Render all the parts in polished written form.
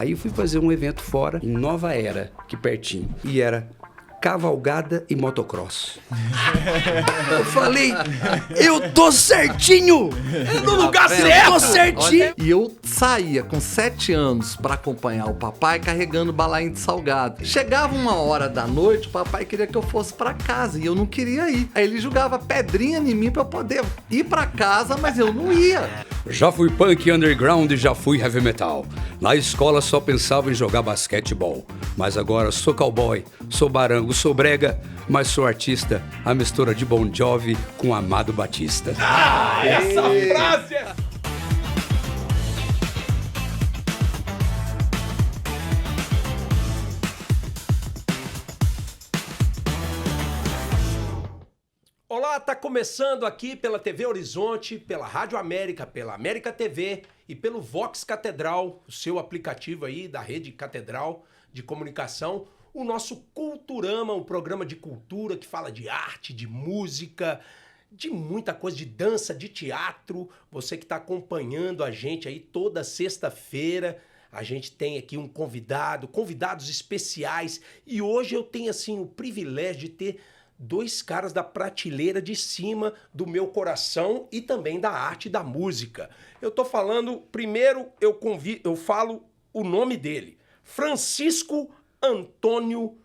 Aí fui fazer um evento fora, em Nova Era, aqui pertinho. E era cavalgada e motocross. Eu falei, eu tô certinho! No lugar certo! Eu tô certinho! E eu saía com 7 anos pra acompanhar o papai carregando balainho de salgado. Chegava 1h da noite, o papai queria que eu fosse pra casa e eu não queria ir. Aí ele jogava pedrinha em mim pra eu poder ir pra casa, mas eu não ia. Já fui punk underground e já fui heavy metal. Na escola só pensava em jogar basquetebol. Mas agora sou cowboy, sou barango, sou brega, mas sou artista. A mistura de Bon Jovi com Amado Batista. Essa frase é... Olá, tá começando aqui pela TV Horizonte, pela Rádio América, pela América TV e pelo Vox Catedral, o seu aplicativo aí da rede Catedral de comunicação, o nosso Culturama, um programa de cultura que fala de arte, de música, de muita coisa, de dança, de teatro. Você que está acompanhando a gente aí toda sexta-feira, a gente tem aqui um convidados especiais, e hoje eu tenho assim o privilégio de ter 2 caras da prateleira de cima do meu coração e também da arte e da música. Eu tô falando, primeiro eu falo o nome dele, Francisco Antônio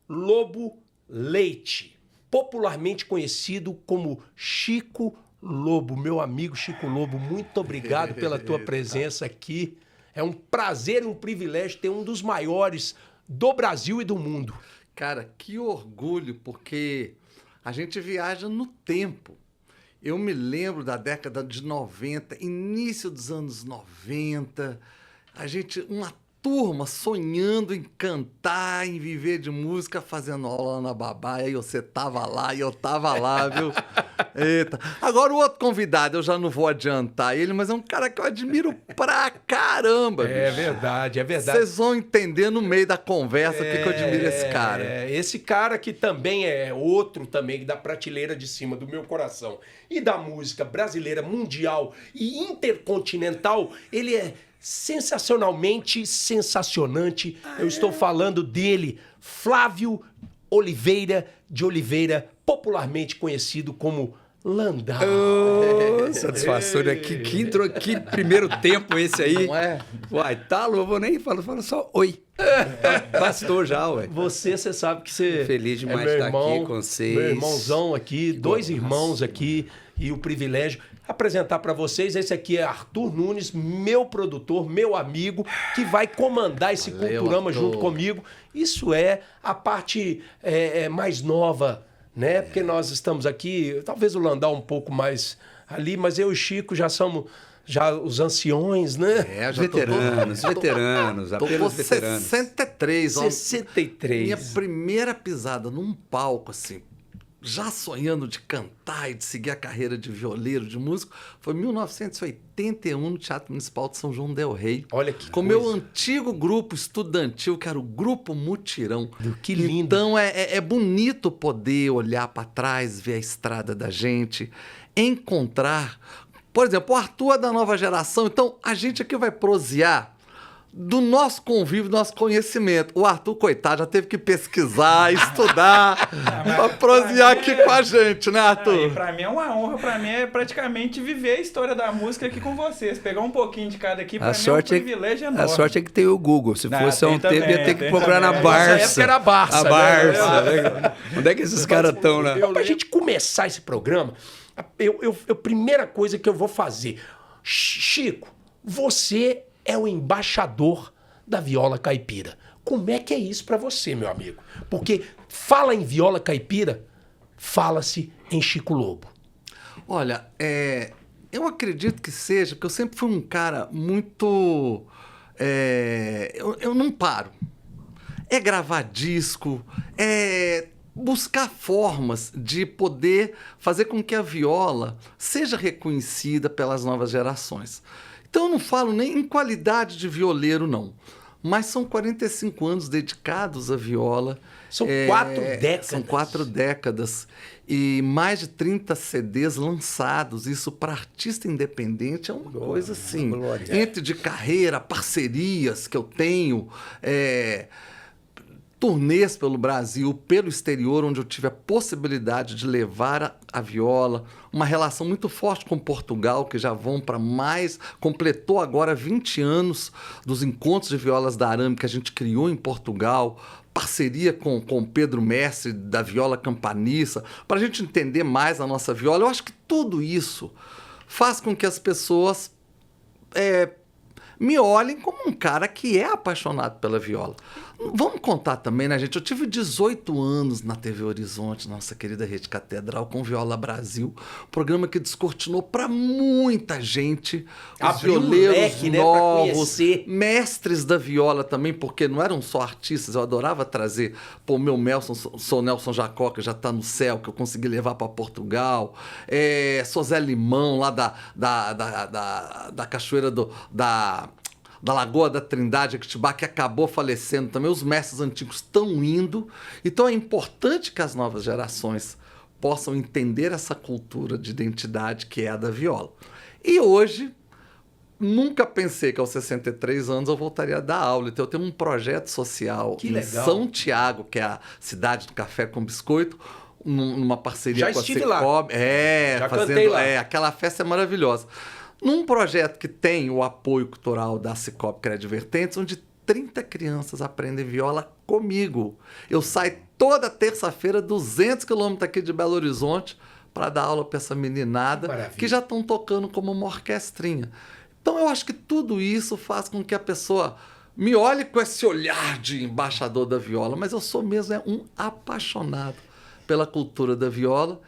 Lobo Leite, popularmente conhecido como Chico Lobo. Meu amigo Chico Lobo, muito obrigado pela tua presença aqui. É um prazer e um privilégio ter um dos maiores do Brasil e do mundo. Cara, que orgulho, porque a gente viaja no tempo. Eu me lembro da década de 90, início dos anos 90, uma turma sonhando em cantar, em viver de música, fazendo aula na babá, aí você tava lá e eu tava lá, viu? Eita. Agora o outro convidado, eu já não vou adiantar ele, mas é um cara que eu admiro pra caramba, bicho. É verdade, é verdade. Vocês vão entender no meio da conversa porque que eu admiro esse cara. Esse cara que também é outro também da prateleira de cima do meu coração e da música brasileira, mundial e intercontinental, ele é sensacionalmente sensacionante. Eu estou falando dele, Flávio Oliveira de Oliveira, popularmente conhecido como Landau. Oh, satisfação, né? Que primeiro tempo esse aí. Não é? Uai, tá louco, vou nem falar, falo só oi. Bastou já, ué. Você sabe que você Feliz demais é de estar aqui com vocês. Meu irmãozão aqui, 2 irmãos aqui, e o privilégio apresentar para vocês. Esse aqui é Arthur Nunes, meu produtor, meu amigo, que vai comandar esse Culturama junto comigo. Isso é a parte mais nova, né? Porque nós estamos aqui, talvez o Landau um pouco mais ali, mas eu e o Chico já somos os anciões, né? Já veteranos, apenas veteranos. 63, ó. 63. Minha primeira pisada num palco, assim, já sonhando de cantar e de seguir a carreira de violeiro, de músico, foi em 1981 no Teatro Municipal de São João del Rei. Olha que com o meu antigo grupo estudantil, que era o Grupo Mutirão. Que lindo. Então é bonito poder olhar para trás, ver a estrada da gente, encontrar... Por exemplo, o Arthur é da nova geração, então a gente aqui vai prosear do nosso convívio, do nosso conhecimento. O Arthur, coitado, já teve que pesquisar, estudar, para prosear aqui com a gente, né, Arthur? Pra mim é uma honra, pra mim é praticamente viver a história da música aqui com vocês. Pegar um pouquinho de cada aqui, pra mim é um privilégio enorme. A sorte é que tem o Google. Se fosse há um tempo, ia ter que procurar na Nessa Barça. época era a Barça. A Barça. Onde é que esses caras estão, né? Pra gente começar esse programa, a primeira coisa que eu vou fazer... Chico, você é o embaixador da viola caipira. Como é que é isso pra você, meu amigo? Porque fala em viola caipira, fala-se em Chico Lobo. Olha, eu acredito que seja, porque eu sempre fui um cara muito... eu não paro. É gravar disco, buscar formas de poder fazer com que a viola seja reconhecida pelas novas gerações. Então eu não falo nem em qualidade de violeiro, não. mas são 45 anos dedicados à viola. São 4 décadas. São 4 décadas. E mais de 30 CDs lançados. Isso para artista independente é uma coisa assim. Entre de carreira, parcerias que eu tenho, turnês pelo Brasil, pelo exterior, onde eu tive a possibilidade de levar a viola, uma relação muito forte com Portugal, que já vão para mais... Completou agora 20 anos dos encontros de violas da Arame que a gente criou em Portugal, parceria com Pedro Mestre, da Viola Campaniça, para a gente entender mais a nossa viola. Eu acho que tudo isso faz com que as pessoas me olhem como um cara que é apaixonado pela viola. Vamos contar também, né, gente? Eu tive 18 anos na TV Horizonte, nossa querida Rede Catedral, com Viola Brasil, programa que descortinou para muita gente, os violeiros novos, mestres da viola também, porque não eram só artistas, eu adorava trazer, o meu sou Nelson Jacó, que já está no céu, que eu consegui levar para Portugal, sou Zé Limão, lá da Cachoeira da Lagoa da Trindade, Equitibá, que acabou falecendo também. Os mestres antigos estão indo. Então é importante que as novas gerações possam entender essa cultura de identidade que é a da viola. E hoje, nunca pensei que aos 63 anos eu voltaria a dar aula. Então eu tenho um projeto social em São Tiago, que é a cidade do café com biscoito, numa parceria com a Cicobi. Já cantei lá. Aquela festa é maravilhosa. Num projeto que tem o apoio cultural da Cicobi Credvertentes, onde 30 crianças aprendem viola comigo. Eu saio toda terça-feira, 200 quilômetros aqui de Belo Horizonte, para dar aula para essa meninada, que já estão tocando como uma orquestrinha. Então eu acho que tudo isso faz com que a pessoa me olhe com esse olhar de embaixador da viola, mas eu sou mesmo um apaixonado pela cultura da viola,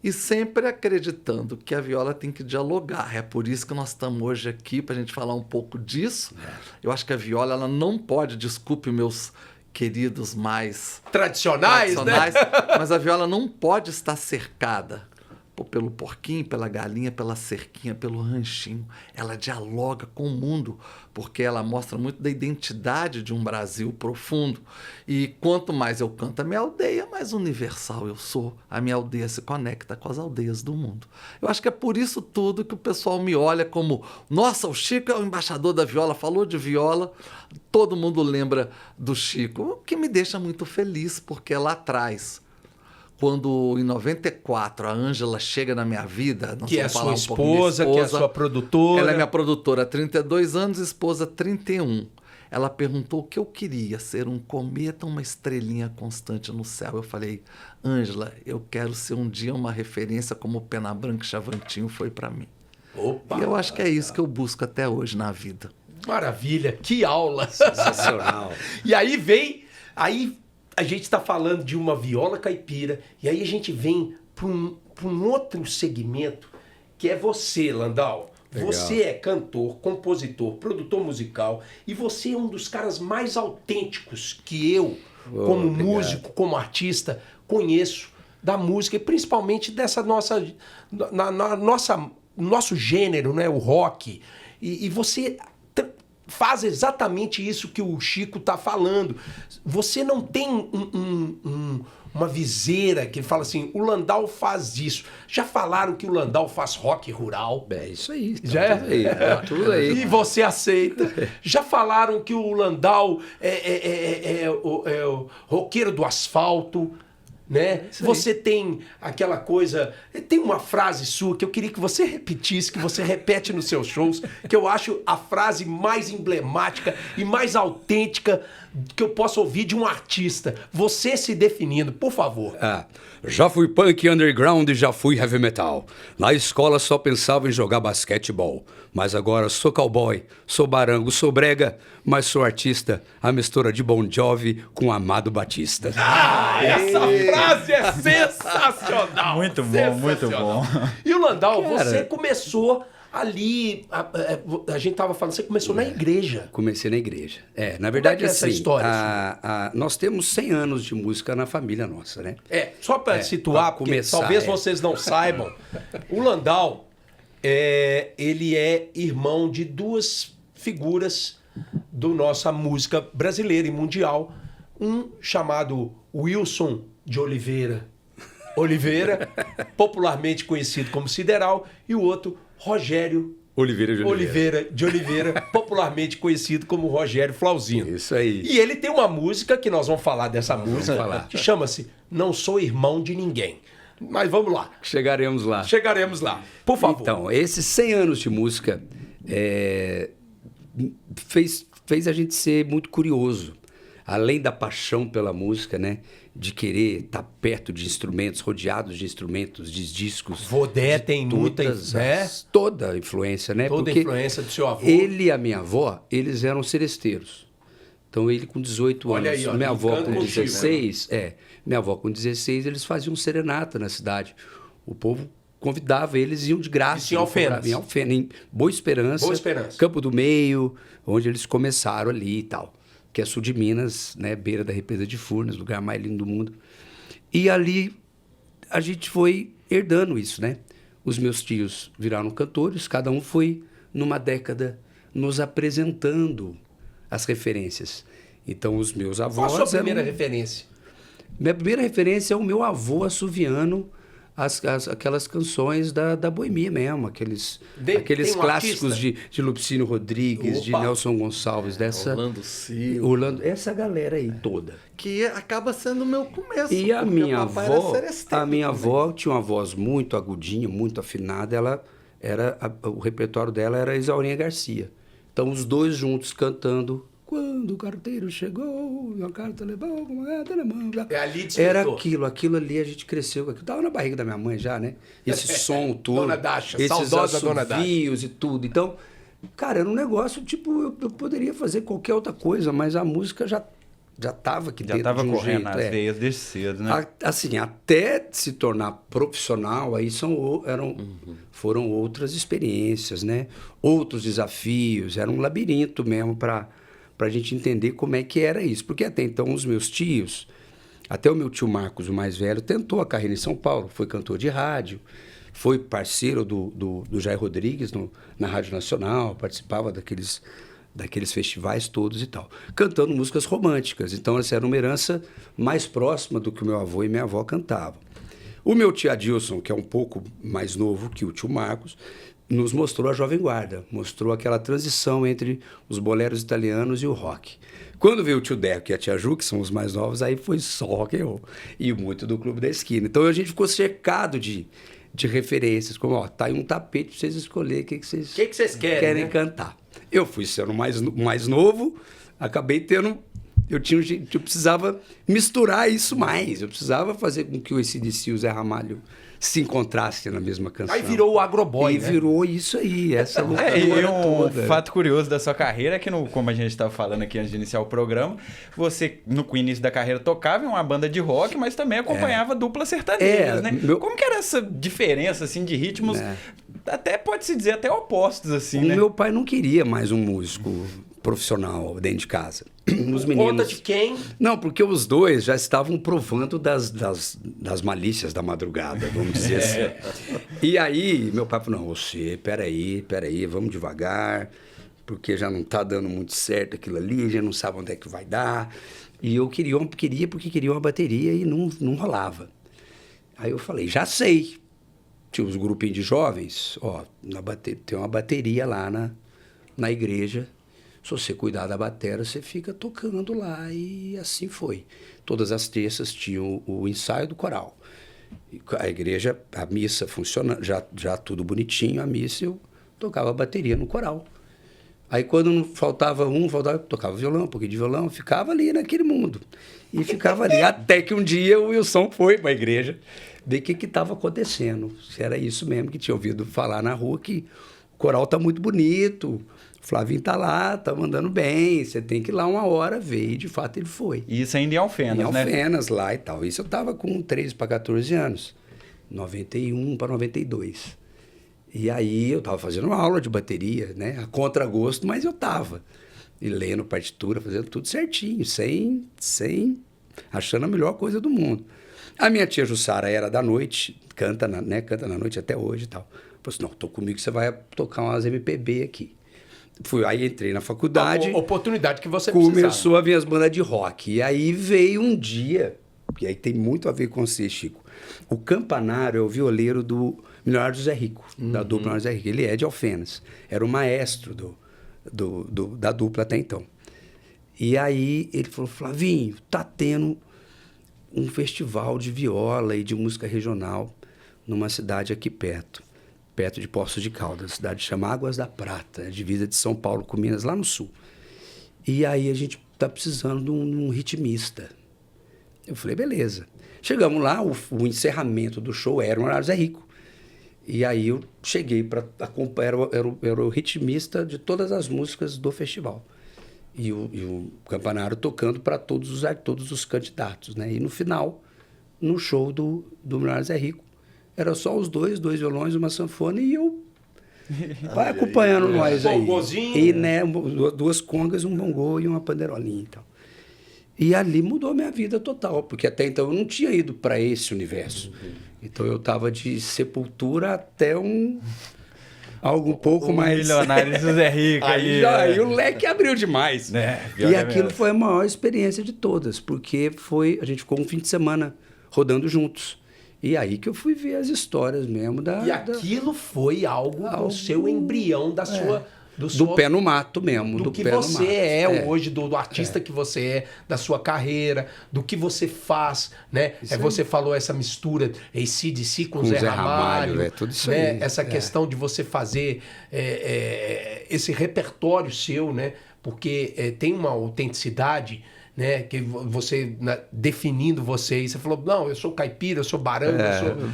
e sempre acreditando que a viola tem que dialogar. É por isso que nós estamos hoje aqui, para a gente falar um pouco disso. Eu acho que a viola ela não pode, desculpe meus queridos mais tradicionais, né? Mas a viola não pode estar cercada pelo porquinho, pela galinha, pela cerquinha, pelo ranchinho. Ela dialoga com o mundo, porque ela mostra muito da identidade de um Brasil profundo. E quanto mais eu canto a minha aldeia, mais universal eu sou. A minha aldeia se conecta com as aldeias do mundo. Eu acho que é por isso tudo que o pessoal me olha como, nossa, o Chico é o embaixador da viola, falou de viola, todo mundo lembra do Chico, o que me deixa muito feliz, porque lá atrás, quando em 94 a Ângela chega na minha vida... Que é a sua esposa, que é a sua produtora. Ela é minha produtora há 32 anos, esposa 31. Ela perguntou o que eu queria, ser um cometa, uma estrelinha constante no céu. Eu falei, Ângela, eu quero ser um dia uma referência como o Pena Branca e Chavantinho foi para mim. Opa! E eu acho que é isso que eu busco até hoje na vida. Maravilha, que aula! Sensacional. E aí a gente está falando de uma viola caipira, e aí a gente vem para um outro segmento, que é você, Landau. Legal. Você é cantor, compositor, produtor musical, e você é um dos caras mais autênticos que eu, como músico, como artista, conheço da música, e principalmente dessa nosso gênero, né, o rock. E você faz exatamente isso que o Chico está falando. Você não tem uma viseira que fala assim, o Landau faz isso. Já falaram que o Landau faz rock rural. É isso aí. Já é? Tudo aí. E você aceita. Já falaram que o Landau é o roqueiro do asfalto. Né? Você tem aquela coisa... Tem uma frase sua que eu queria que você repetisse, que você repete nos seus shows, que eu acho a frase mais emblemática e mais autêntica que eu posso ouvir de um artista. Você se definindo, por favor. Já fui punk underground e já fui heavy metal. Na escola só pensava em jogar basquetebol. Mas agora sou cowboy, sou barango, sou brega, mas sou artista. A mistura de Bon Jovi com Amado Batista. Essa frase é sensacional! Muito bom, muito bom. E o Landau, você começou ali, a gente estava falando, você começou na igreja. Comecei na igreja. Na verdade, como é que é essa história? Nós temos 100 anos de música na família nossa, né? Só para situar, porque começar, talvez vocês não saibam, o Landau, ele é irmão de duas figuras da nossa música brasileira e mundial, um chamado Wilson de Oliveira, popularmente conhecido como Sideral, e o outro Rogério Oliveira de Oliveira, popularmente conhecido como Rogério Flauzino. Isso aí. E ele tem uma música, que nós vamos falar dessa música, que chama-se Não Sou Irmão de Ninguém. Mas vamos lá. Chegaremos lá. Por favor. Então, esses 100 anos de música fez a gente ser muito curioso. Além da paixão pela música, né? De querer estar perto de instrumentos, rodeados de instrumentos, de discos. Vodé tem muita, né? Toda a influência, né? Toda a influência do seu avô. Ele e a minha avó, eles eram seresteiros. Então, ele com 18 Olha anos, aí, ó, minha avó com 16, contigo, né? Minha avó com 16, eles faziam serenata na cidade. O povo convidava, eles iam de graça. Isso em Alfenas. Em Alfenas, em Boa Esperança, Campo do Meio, onde eles começaram ali e tal. Que é sul de Minas, né, beira da represa de Furnas, lugar mais lindo do mundo. E ali a gente foi herdando isso, né? Os meus tios viraram cantores, cada um foi, numa década, nos apresentando as referências. Então, os meus avós... Qual a sua primeira referência? Minha primeira referência é o meu avô assoviando aquelas canções da boemia mesmo, aqueles clássicos de Lupicínio Rodrigues, de Nelson Gonçalves, Orlando Silva. Essa galera aí toda. Que acaba sendo o meu começo. E a minha avó tinha uma voz muito agudinha, muito afinada. O repertório dela era Isaurinha Garcia. Então, os dois juntos cantando... Quando o carteiro chegou, a carta levou com uma gata na mão. Era aquilo ali, a gente cresceu. Estava na barriga da minha mãe já, né? Esse som todo. Dona Dasha, esses saudosa Dona Dasha. E tudo. Então, cara, era um negócio, tipo, eu poderia fazer qualquer outra coisa, mas a música já estava aqui dentro de um jeito. Já estava correndo nas veias desde cedo, né? Assim, até se tornar profissional, aí foram outras experiências, né? Outros desafios, era um labirinto mesmo para a gente entender como é que era isso. Porque até então os meus tios, até o meu tio Marcos, o mais velho, tentou a carreira em São Paulo, foi cantor de rádio, foi parceiro do Jair Rodrigues na Rádio Nacional, participava daqueles festivais todos e tal, cantando músicas românticas. Então essa era uma herança mais próxima do que o meu avô e minha avó cantavam. O meu tio Adilson, que é um pouco mais novo que o tio Marcos, nos mostrou a Jovem Guarda, mostrou aquela transição entre os boleros italianos e o rock. Quando veio o tio Deco e a tia Ju, que são os mais novos, aí foi só rock and roll, e muito do Clube da Esquina. Então a gente ficou cercado de referências, como, tá aí um tapete para vocês escolherem o que vocês querem, né? Cantar. Eu fui sendo mais novo, acabei tendo... Eu precisava misturar isso mais, eu precisava fazer com que o AC/DC e o Zé Ramalho se encontrassem na mesma canção. Aí virou o agroboy, né? Virou isso aí, essa loucura toda. Um fato curioso da sua carreira é que, como a gente estava falando aqui antes de iniciar o programa, você, no início da carreira, tocava em uma banda de rock, mas também acompanhava duplas sertanejas, né? Como que era essa diferença, assim, de ritmos, até pode-se dizer, até opostos, assim, né? Meu pai não queria mais um músico profissional dentro de casa. Os meninos... Conta de quem? Não, porque os dois já estavam provando das malícias da madrugada, vamos dizer assim. E aí, meu pai falou, não, você, peraí, vamos devagar, porque já não está dando muito certo aquilo ali, já não sabe onde é que vai dar. E eu queria porque queria uma bateria e não rolava. Aí eu falei, já sei. Tinha uns grupinhos de jovens, tem uma bateria lá na igreja. Se você cuidar da bateria, você fica tocando lá. E assim foi. Todas as terças tinham o ensaio do coral. A igreja, a missa funcionando, já tudo bonitinho, a missa, eu tocava a bateria no coral. Aí quando faltava, eu tocava violão, um pouquinho de violão, ficava ali naquele mundo. E ficava ali, até que um dia o Wilson foi para a igreja ver o que estava acontecendo. Se era isso mesmo que tinha ouvido falar na rua, que o coral está muito bonito, o Flavinho tá lá, tá mandando bem, você tem que ir lá uma hora ver, e de fato ele foi. E isso ainda em Alfenas, né? Em Alfenas, lá e tal. Isso eu tava com 13 para 14 anos, 91 para 92. E aí eu tava fazendo uma aula de bateria, né? A contragosto, mas eu tava. E lendo partitura, fazendo tudo certinho, sem achando a melhor coisa do mundo. A minha tia Jussara era da noite, canta na noite até hoje e tal. Falei assim, não, tô comigo, você vai tocar umas MPB aqui. Aí entrei na faculdade. A oportunidade que você começou precisava. a vir as bandas de rock. E aí veio um dia, que aí tem muito a ver com você, Chico. O Campanário é o violeiro do Milionário José Rico, da dupla Milionário José Rico. Ele é de Alfenas. Era o maestro da dupla até então. E aí ele falou, Flavinho, tá tendo um festival de viola e de música regional numa cidade aqui perto de Poços de Caldas. A cidade chama Águas da Prata, divisa de São Paulo com Minas, lá no sul. E aí a gente tá precisando de um ritmista. Eu falei, beleza. Chegamos lá, o encerramento do show era o Milionário José Rico. E aí eu cheguei para acompanhar, era o ritmista de todas as músicas do festival. E o Campanário tocando para todos os candidatos, né? E no final, no show do Milionário José Rico, era só os dois violões, uma sanfona e eu vai acompanhando nós aí. Bongozinho. E, né, 2 congas, um bongô e uma panderolinha e tal. E ali mudou minha vida total, porque até então eu não tinha ido para esse universo. Então eu estava de Sepultura até algo um pouco mais... Milionário José Rico aí o leque abriu demais. E aquilo foi a maior experiência de todas, porque a gente ficou um fim de semana rodando juntos. E aí que eu fui ver as histórias mesmo aquilo foi algo do seu embrião, da sua... Do pé no mato mesmo. Do que você hoje, do artista que você é, da sua carreira, do que você faz, né? Você falou essa mistura AC/DC com Zé Ramalho. É tudo isso né? aí. Essa questão de você fazer esse repertório seu, né? Porque tem uma autenticidade, né? Que você, definindo você falou, não, eu sou caipira, eu sou barango,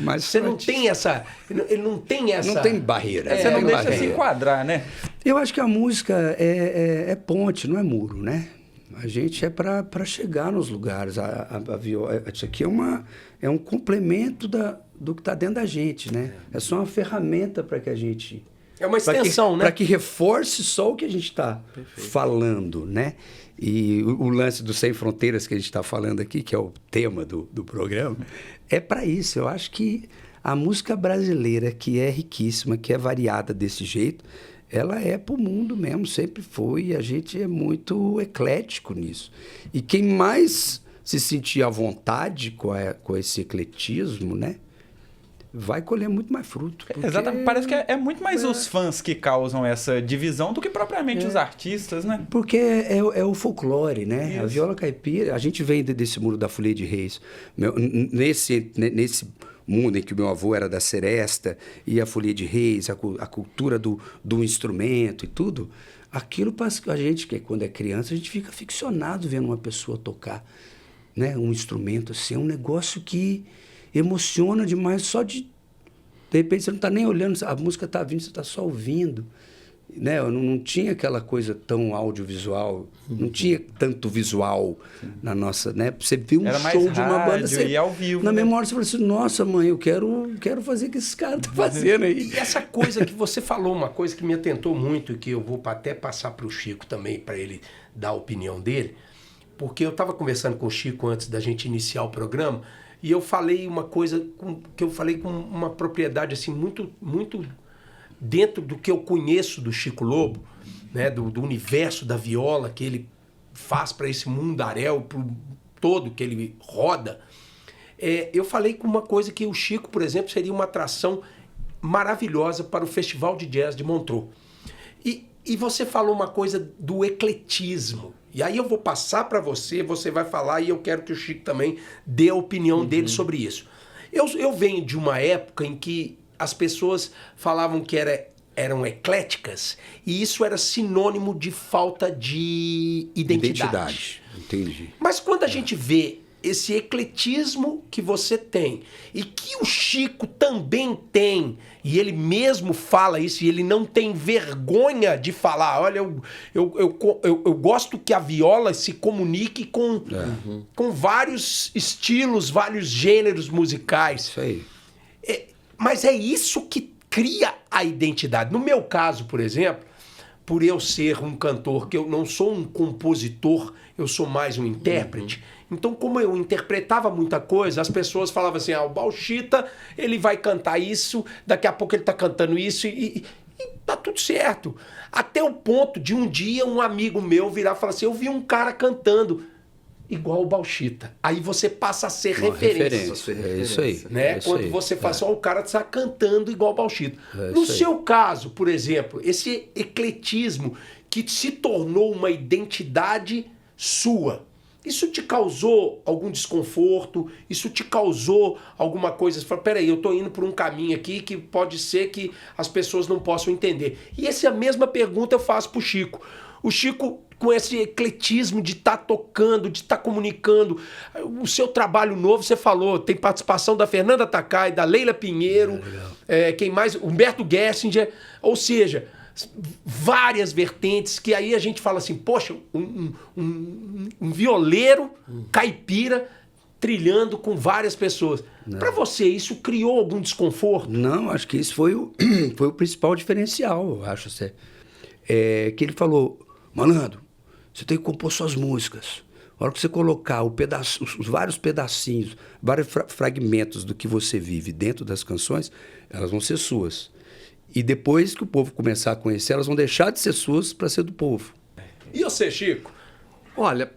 mas você não tem essa... Ele não tem essa... Não tem barreira. Você não deixa se enquadrar, né? Eu acho que a música é ponte, não é muro, né? A gente é para chegar nos lugares. A viola, isso aqui é um complemento do que está dentro da gente, né? É só uma ferramenta para que a gente... É uma extensão, né? Para que reforce só o que a gente está falando, né? E o lance do Sem Fronteiras que a gente está falando aqui, que é o tema do programa, é para isso. Eu acho que a música brasileira, que é riquíssima, que é variada desse jeito, ela é para o mundo mesmo, sempre foi. E a gente é muito eclético nisso. E quem mais se sentir à vontade com esse ecletismo, né? Vai colher muito mais fruto. Porque... Exatamente. Parece que é muito mais os fãs que causam essa divisão do que propriamente os artistas, né? Porque é o folclore, né? Isso. A viola caipira, a gente vem desse mundo da Folia de Reis. Nesse mundo em que o meu avô era da seresta, e a Folia de Reis, a cultura do instrumento e tudo, aquilo para a gente, que quando é criança, a gente fica ficcionado vendo uma pessoa tocar, né? Um instrumento assim, é um negócio que emociona demais, só de repente você não está nem olhando, a música está vindo, você está só ouvindo, né? Não tinha aquela coisa tão audiovisual, não tinha tanto visual na nossa, né? Você viu um show de uma banda, você, e ao vivo, na né? memória você fala assim, nossa mãe, eu quero fazer o que esse cara está fazendo aí. E essa coisa que você falou, uma coisa que me atentou muito, e que eu vou até passar para o Chico também, para ele dar a opinião dele, porque eu estava conversando com o Chico antes da gente iniciar o programa, e eu falei uma coisa que eu falei com uma propriedade assim muito, muito dentro do que eu conheço do Chico Lobo, né, do universo da viola que ele faz para esse mundaréu todo que ele roda. Eu falei com uma coisa que o Chico, por exemplo, seria uma atração maravilhosa para o Festival de Jazz de Montreux. E você falou uma coisa do ecletismo. E aí eu vou passar para você vai falar, e eu quero que o Chico também dê a opinião dele sobre isso. Eu venho de uma época em que as pessoas falavam que eram ecléticas, e isso era sinônimo de falta de identidade. Entendi. Mas quando a gente vê esse ecletismo que você tem, e que o Chico também tem, e ele mesmo fala isso, e ele não tem vergonha de falar, olha, eu gosto que a viola se comunique com vários estilos, vários gêneros musicais. Isso aí. Mas é isso que cria a identidade. No meu caso, por exemplo, por eu ser um cantor, que eu não sou um compositor, eu sou mais um intérprete. Então, como eu interpretava muita coisa, as pessoas falavam assim, o Bauchita, ele vai cantar isso, daqui a pouco ele está cantando isso, e tá tudo certo. Até o ponto de um dia um amigo meu virar e falar assim, eu vi um cara cantando igual o Bauchita. Aí você passa a ser referência. É isso aí. Né? É isso Quando aí. você fala assim, ó, o cara está cantando igual o Bauchita. É No isso aí. seu caso, por exemplo, esse ecletismo que se tornou uma identidade sua, isso te causou algum desconforto? Isso te causou alguma coisa? Você fala, peraí, eu tô indo por um caminho aqui que pode ser que as pessoas não possam entender. E essa é a mesma pergunta eu faço pro Chico. O Chico, com esse ecletismo de estar tocando, de estar comunicando, o seu trabalho novo, você falou, tem participação da Fernanda Takai, da Leila Pinheiro, quem mais? Humberto Gessinger, ou seja, várias vertentes que aí a gente fala assim, poxa, um violeiro caipira trilhando com várias pessoas. Para você, isso criou algum desconforto? Não, acho que isso foi o principal diferencial, eu acho. Que ele falou, malandro, você tem que compor suas músicas. A hora que você colocar os vários pedacinhos, vários fragmentos do que você vive dentro das canções, elas vão ser suas. E depois que o povo começar a conhecer, elas vão deixar de ser suas para ser do povo. E você, Chico? Olha,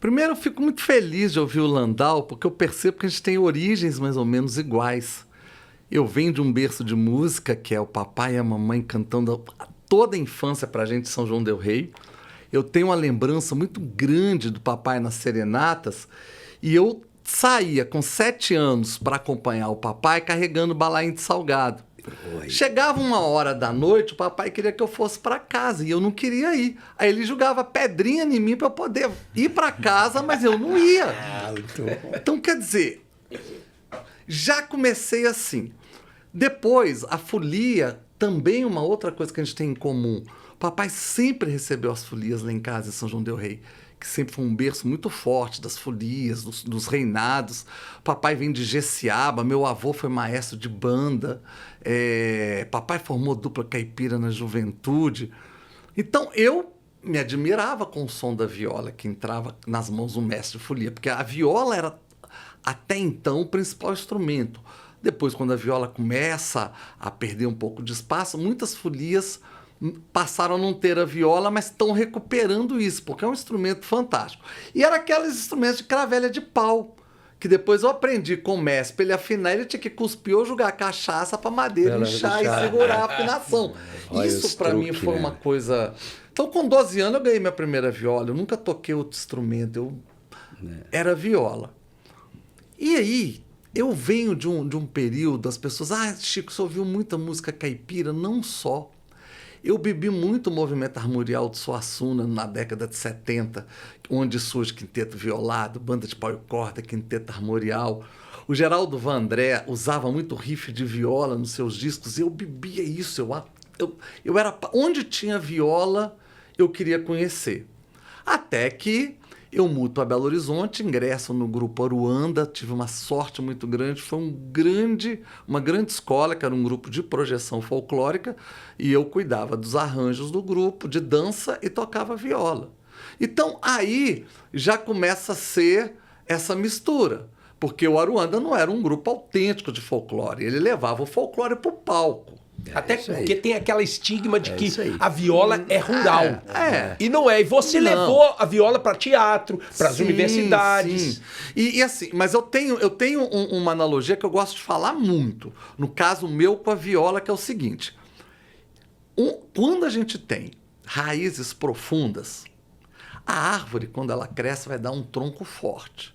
primeiro eu fico muito feliz de ouvir o Landau, porque eu percebo que a gente tem origens mais ou menos iguais. Eu venho de um berço de música, que é o papai e a mamãe cantando toda a infância pra gente em São João del Rei. Eu tenho uma lembrança muito grande do papai nas serenatas, e eu saía com 7 anos para acompanhar o papai carregando balainho de salgado. Oi. Chegava 1h da noite, o papai queria que eu fosse para casa e eu não queria ir. Aí ele jogava pedrinha em mim para eu poder ir para casa, mas eu não ia. Então, quer dizer, já comecei assim. Depois, a folia, também uma outra coisa que a gente tem em comum. O papai sempre recebeu as folias lá em casa, em São João del Rei, que sempre foi um berço muito forte das folias, dos reinados. Papai vem de Jeciaba, meu avô foi maestro de banda, papai formou dupla caipira na juventude. Então, eu me admirava com o som da viola que entrava nas mãos do mestre de folia, porque a viola era, até então, o principal instrumento. Depois, quando a viola começa a perder um pouco de espaço, muitas folias passaram a não ter a viola, mas estão recuperando isso, porque é um instrumento fantástico. E era aqueles instrumentos de cravelha de pau, que depois eu aprendi com o mestre, para ele afinar, ele tinha que cuspir ou jogar cachaça para madeira inchar e segurar a afinação. Olha Isso para mim foi uma coisa... Então, com 12 anos, eu ganhei minha primeira viola. Eu nunca toquei outro instrumento, era viola. E aí, eu venho de um período, as pessoas... Chico, você ouviu muita música caipira? Não só. Eu bebi muito o movimento armorial de Suassuna na década de 70, onde surge quinteto violado, banda de pau e corda, quinteto armorial. O Geraldo Vandré usava muito riff de viola nos seus discos e eu bebia isso. Eu era... Onde tinha viola, eu queria conhecer. Até que eu mudo para Belo Horizonte, ingresso no grupo Aruanda, tive uma sorte muito grande, foi uma grande escola, que era um grupo de projeção folclórica, e eu cuidava dos arranjos do grupo, de dança, e tocava viola. Então, aí já começa a ser essa mistura, porque o Aruanda não era um grupo autêntico de folclore, ele levava o folclore para o palco. Até porque tem aquela estigma de que a viola é rural. E não é. E você Não. levou a viola para teatro, para as universidades. Sim. E assim, mas eu tenho uma analogia que eu gosto de falar muito. No caso meu com a viola, que é o seguinte. Quando a gente tem raízes profundas, a árvore, quando ela cresce, vai dar um tronco forte.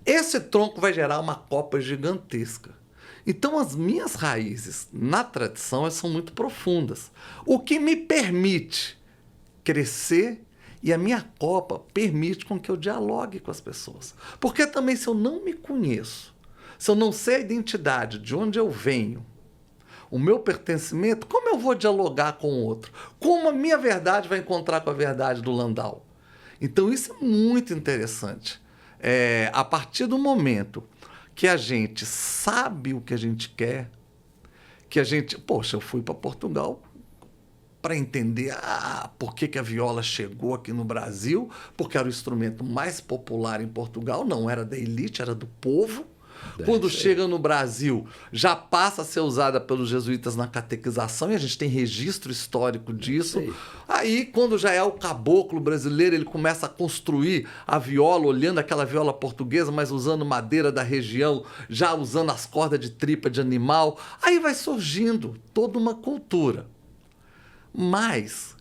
Esse tronco vai gerar uma copa gigantesca. Então, as minhas raízes na tradição são muito profundas, o que me permite crescer, e a minha copa permite com que eu dialogue com as pessoas. Porque também, se eu não me conheço, se eu não sei a identidade de onde eu venho, o meu pertencimento, como eu vou dialogar com o outro? Como a minha verdade vai encontrar com a verdade do Landau? Então, isso é muito interessante. A partir do momento que a gente sabe o que a gente quer, que a gente... Poxa, eu fui para Portugal para entender por que a viola chegou aqui no Brasil, porque era o instrumento mais popular em Portugal, não era da elite, era do povo. Quando chega no Brasil, já passa a ser usada pelos jesuítas na catequização, e a gente tem registro histórico disso. Aí, quando já é o caboclo brasileiro, ele começa a construir a viola, olhando aquela viola portuguesa, mas usando madeira da região, já usando as cordas de tripa de animal. Aí vai surgindo toda uma cultura. Mas,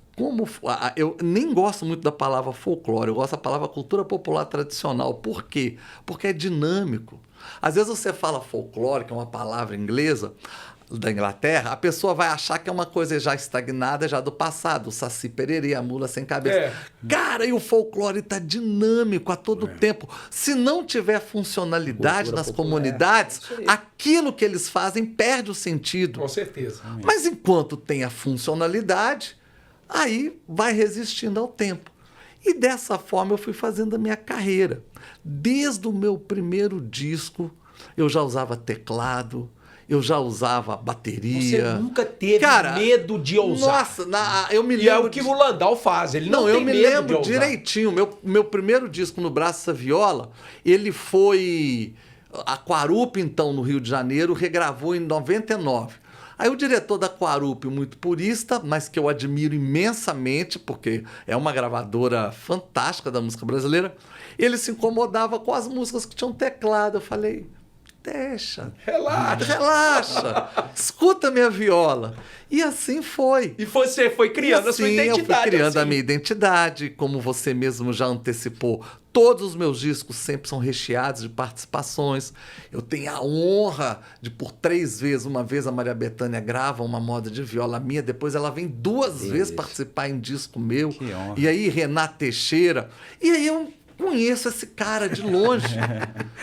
eu nem gosto muito da palavra folclore, eu gosto da palavra cultura popular tradicional. Por quê? Porque é dinâmico. Às vezes você fala folclore, que é uma palavra inglesa, da Inglaterra, a pessoa vai achar que é uma coisa já estagnada, já do passado, o Saci Pererê, a mula sem cabeça. Cara, e o folclore está dinâmico a todo tempo. Se não tiver funcionalidade nas comunidades, aquilo que eles fazem perde o sentido. Com certeza. Mas enquanto tem a funcionalidade, aí vai resistindo ao tempo. E dessa forma eu fui fazendo a minha carreira. Desde o meu primeiro disco, eu já usava teclado, eu já usava bateria. Você nunca teve medo de ousar. Nossa, eu me lembro. E é o que o Landau faz, ele não tem medo de ousar. Eu me lembro direitinho. Meu primeiro disco no Braço da Viola, ele foi... A Quarup, então, no Rio de Janeiro, regravou em 99. Aí o diretor da Quarup, muito purista, mas que eu admiro imensamente, porque é uma gravadora fantástica da música brasileira, ele se incomodava com as músicas que tinham teclado. Eu falei... Deixa. Relaxa. Escuta minha viola. E assim foi. E você foi criando a sua identidade. Eu fui criando a minha identidade. Como você mesmo já antecipou, todos os meus discos sempre são recheados de participações. Eu tenho a honra de, por 3 vezes, uma vez a Maria Bethânia grava uma moda de viola minha, depois ela vem 2 vezes participar em disco meu. Que honra. E aí Renato Teixeira. E aí eu conheço esse cara de longe.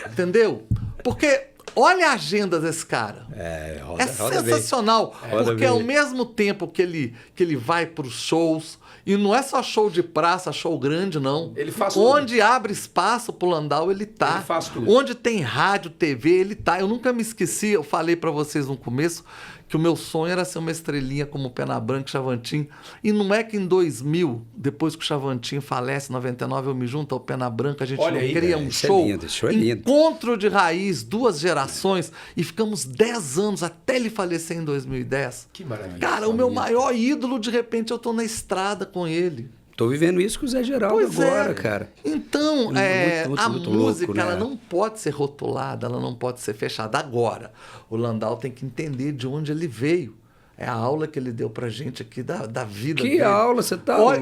Entendeu? Porque olha a agenda desse cara. É sensacional. Porque ao mesmo tempo que ele vai para os shows, e não é só show de praça, show grande, não. Ele faz Onde tudo. abre espaço pro Landau, ele tá. Ele faz tudo. Onde tem rádio, TV, ele tá. Eu nunca me esqueci, eu falei para vocês no começo, que o meu sonho era ser uma estrelinha como Pena Branca e Xavantin. E não é que em 2000, depois que o Xavantin falece, em 99, eu me junto ao Pena Branca, a gente cria um show. Isso é lindo. Encontro de raiz, 2 gerações, e ficamos 10 anos até ele falecer em 2010. Que maravilha. Cara, o meu maior ídolo, de repente, eu tô na estrada com ele. Tô vivendo isso com o Zé Geraldo agora, cara. Então, a muito música, louco, né? ela não pode ser rotulada, ela não pode ser fechada. Agora, o Landau tem que entender de onde ele veio. É a aula que ele deu pra gente aqui da vida Que dele. aula? Você tá louco?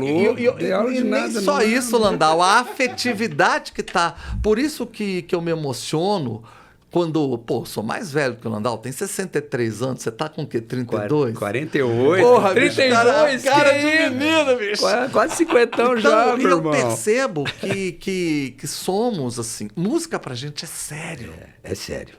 Tem aula de nada. Nem só isso, Landau. A afetividade que tá... Por isso que eu me emociono quando... Pô, sou mais velho que o Landau. Tem 63 anos. Você tá com o quê? 32? 48. Porra, 32, bicho, cara de menino, bicho. Quase 50 já, Então, meu eu irmão. percebo que somos assim. Música pra gente é sério. É sério.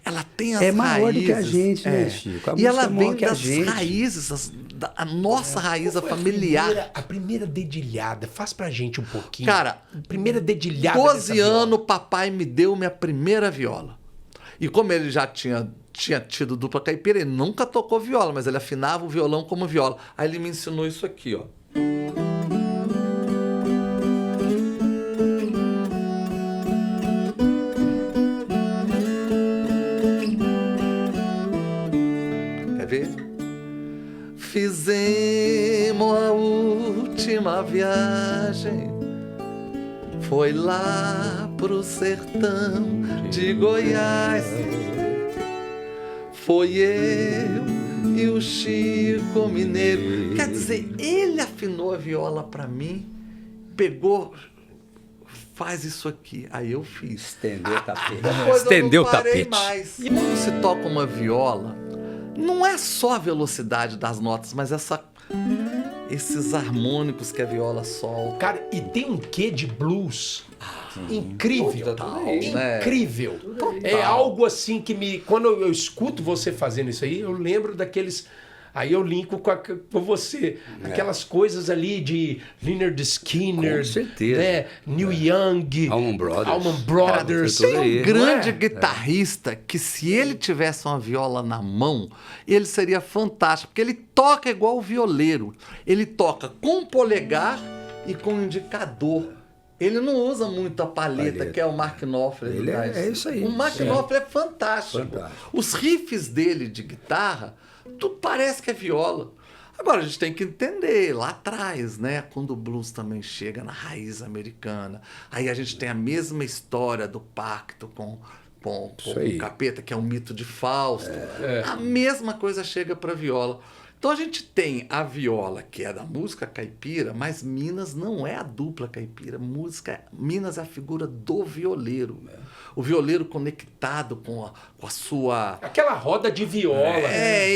Ela tem as É raízes. maior do que a gente, né, Chico? A E ela música é maior vem que a das gente. raízes, a nossa raiz, a Qual foi familiar. A primeira dedilhada, faz pra gente um pouquinho. Cara, primeira dedilhada 12 dessa viola. anos, papai me deu minha primeira viola. E como ele já tinha tido dupla caipira, ele nunca tocou viola, mas ele afinava o violão como viola. Aí ele me ensinou isso aqui, ó. Quer ver? Fizemos a última viagem, foi lá pro sertão de Goiás. Foi eu e o Chico Mineiro. Quer dizer, ele afinou a viola pra mim, pegou, faz isso aqui. Aí eu fiz. Estendeu o tapete. Depois Estendeu eu o não parei tapete. mais. E quando se toca uma viola, não é só a velocidade das notas, mas esses harmônicos que a viola solta. Cara, e tem um quê de blues incrível. Total, né? Incrível. É algo assim que me... Quando eu escuto você fazendo isso aí, eu lembro daqueles... Aí eu linko com você. Aquelas coisas ali de Lynyrd Skynyrd. Com certeza. Né? Neil Young. Allman Brothers. Brothers. Cara, tudo aí. Um grande guitarrista que, se ele tivesse uma viola na mão, ele seria fantástico, porque ele toca igual o violeiro. Ele toca com o polegar e com o indicador. Ele não usa muito a palheta, que é o Mark Knopfler. Ele é isso aí. O Mark Knopfler é fantástico. Os riffs dele de guitarra, tudo parece que é viola. Agora, a gente tem que entender, lá atrás, né? Quando o blues também chega na raiz americana, aí a gente tem a mesma história do pacto com o capeta, que é um mito de Fausto. A mesma coisa chega para viola. Então a gente tem a viola, que é da música caipira, mas Minas não é a dupla caipira. Minas é a figura do violeiro. O violeiro conectado com a sua... Aquela roda de viola,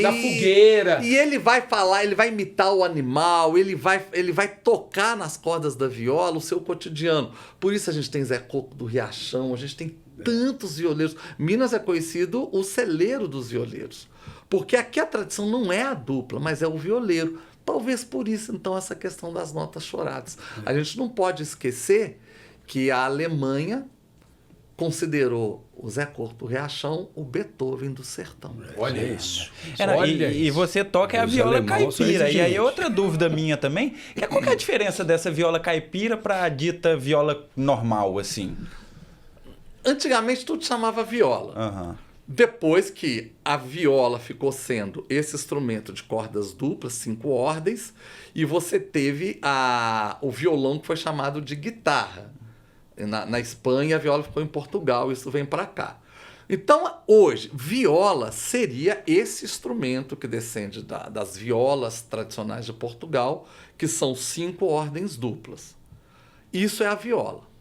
da fogueira. E ele vai falar, ele vai imitar o animal, ele vai tocar nas cordas da viola o seu cotidiano. Por isso a gente tem Zé Coco do Riachão, a gente tem tantos violeiros. Minas é conhecido o celeiro dos violeiros. Porque aqui a tradição não é a dupla, mas é o violeiro. Talvez por isso, então, essa questão das notas choradas. A gente não pode esquecer que a Alemanha considerou o Zé Coco do Riachão o Beethoven do sertão. Olha isso. E você toca a viola caipira. E aí outra dúvida minha também, qual que é a diferença dessa viola caipira para a dita viola normal, assim? Antigamente tudo chamava viola. Depois que a viola ficou sendo esse instrumento de cordas duplas, 5 ordens, e você teve o violão que foi chamado de guitarra. Na Espanha, a viola ficou em Portugal, isso vem para cá. Então, hoje, viola seria esse instrumento que descende das violas tradicionais de Portugal, que são 5 ordens duplas. Isso é a viola.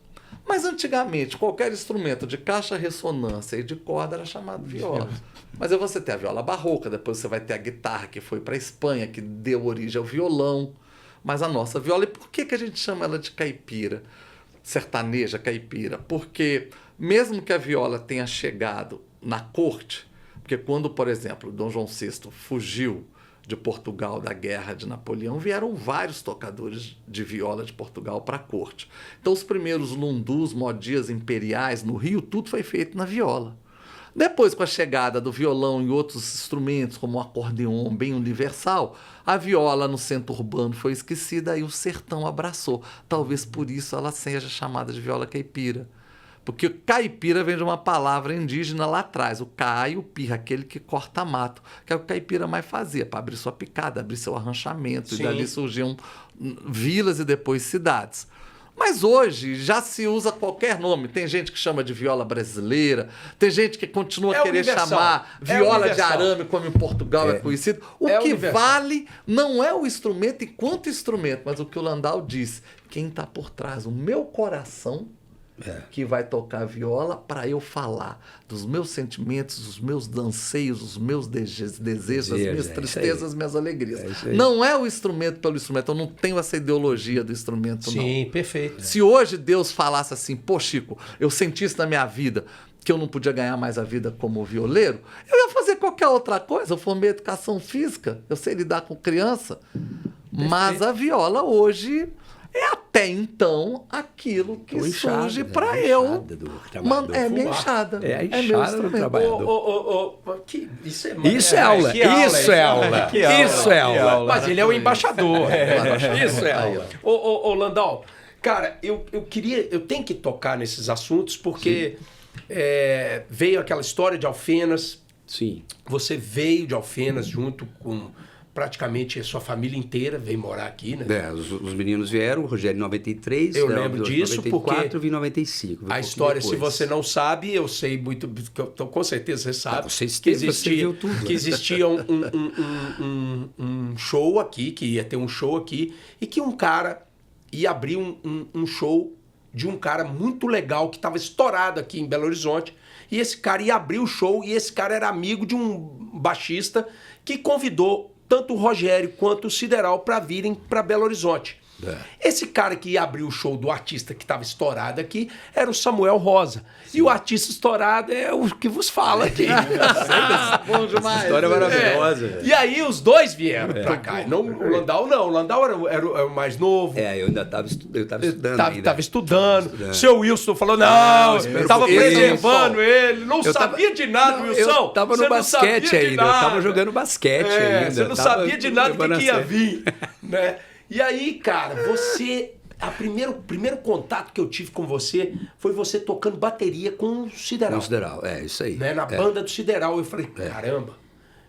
Mas antigamente, qualquer instrumento de caixa, ressonância e de corda era chamado viola. Mas aí você tem a viola barroca, depois você vai ter a guitarra que foi para a Espanha, que deu origem ao violão. Mas a nossa viola, e por que a gente chama ela de caipira? Sertaneja caipira? Porque mesmo que a viola tenha chegado na corte, porque quando, por exemplo, Dom João VI fugiu de Portugal da guerra de Napoleão, vieram vários tocadores de viola de Portugal para a corte. Então os primeiros lundus, modias imperiais no Rio, tudo foi feito na viola. Depois, com a chegada do violão e outros instrumentos, como o acordeon bem universal, a viola no centro urbano foi esquecida e o sertão abraçou. Talvez por isso ela seja chamada de viola caipira. Porque caipira vem de uma palavra indígena lá atrás, o cai, o pirra, aquele que corta mato, que é o que o caipira mais fazia, para abrir sua picada, abrir seu arranchamento, e dali surgiam vilas e depois cidades. Mas hoje já se usa qualquer nome. Tem gente que chama de viola brasileira, tem gente que continua a querer chamar viola de arame, como em Portugal é conhecido. O que vale não é o instrumento enquanto instrumento, mas o que o Landau disse, quem está por trás, o meu coração, que vai tocar a viola para eu falar dos meus sentimentos, dos meus anseios, dos meus desejos, das minhas tristezas, das minhas alegrias. Não é o instrumento pelo instrumento, eu não tenho essa ideologia do instrumento, não. Sim, perfeito. Se hoje Deus falasse assim, pô, Chico, eu senti isso na minha vida, que eu não podia ganhar mais a vida como violeiro, eu ia fazer qualquer outra coisa, eu formei educação física, eu sei lidar com criança, mas a viola hoje... é até então aquilo que surge para eu. É minha enxada. É a enxada do trabalhador. Isso é aula. Isso é aula. Isso é aula. Mas ele é o embaixador. Isso é aula. Ô, Landau, cara, eu tenho que tocar nesses assuntos porque veio aquela história de Alfenas. Sim. Você veio de Alfenas junto com... praticamente a sua família inteira veio morar aqui, né? Os meninos vieram, o Rogério em 93, eu lembro disso 94, porque eu vim em 95. A história, depois. Se você não sabe, eu sei muito, com certeza você sabe, que existia um show aqui, que ia ter um show aqui, e que um cara ia abrir um show de um cara muito legal que estava estourado aqui em Belo Horizonte, e esse cara ia abrir o show, e esse cara era amigo de um baixista que convidou tanto o Rogério quanto o Sideral para virem para Belo Horizonte. Esse cara que ia abrir o show do artista que estava estourado aqui era o Samuel Rosa. Sim. E o artista estourado é o que vos fala aqui. Bom demais. Essa história é maravilhosa. E aí os dois vieram para cá. Não, o Landau não. O Landau era o mais novo. Eu ainda estava estudando. Estava estudando. Seu Wilson falou, não, estava preservando ele. Não sabia de nada, Wilson. Eu estava no basquete ainda. Eu estava jogando basquete ainda. Você não sabia de nada que ia vir, né? E aí, cara, você O primeiro contato que eu tive com você foi você tocando bateria com o Sideral. Com o Sideral, isso aí. Né? Na banda do Sideral. Eu falei, caramba,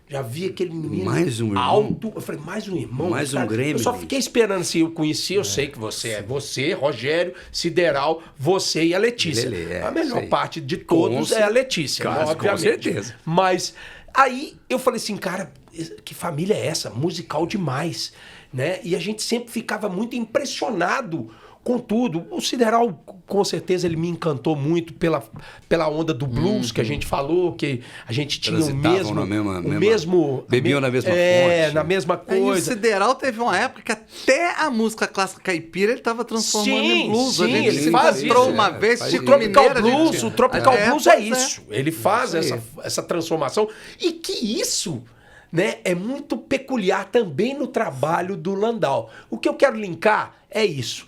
já vi aquele menino mais um irmão. alto. Eu falei, mais um irmão. Mais um Grêmio. Eu só fiquei esperando assim, eu conheci, eu sei que você é você, Rogério, Sideral, você e a Letícia. A melhor parte de todos é a Letícia, claro, obviamente. Com certeza. Mas aí eu falei assim, cara, que família é essa? Musical demais, né? E a gente sempre ficava muito impressionado com tudo. O Sideral, com certeza, ele me encantou muito pela onda do blues que a gente falou, que a gente tinha o mesmo... Bebiam na mesma fonte. Na mesma coisa. E o Sideral teve uma época que até a música clássica caipira ele estava transformando em blues. Sim, a gente ele se faz encontrou isso, uma vez. O Tropical Blues, o Tropical Blues é isso. Ele faz essa transformação. E que isso... Né, é muito peculiar também no trabalho do Landau. O que eu quero linkar é isso.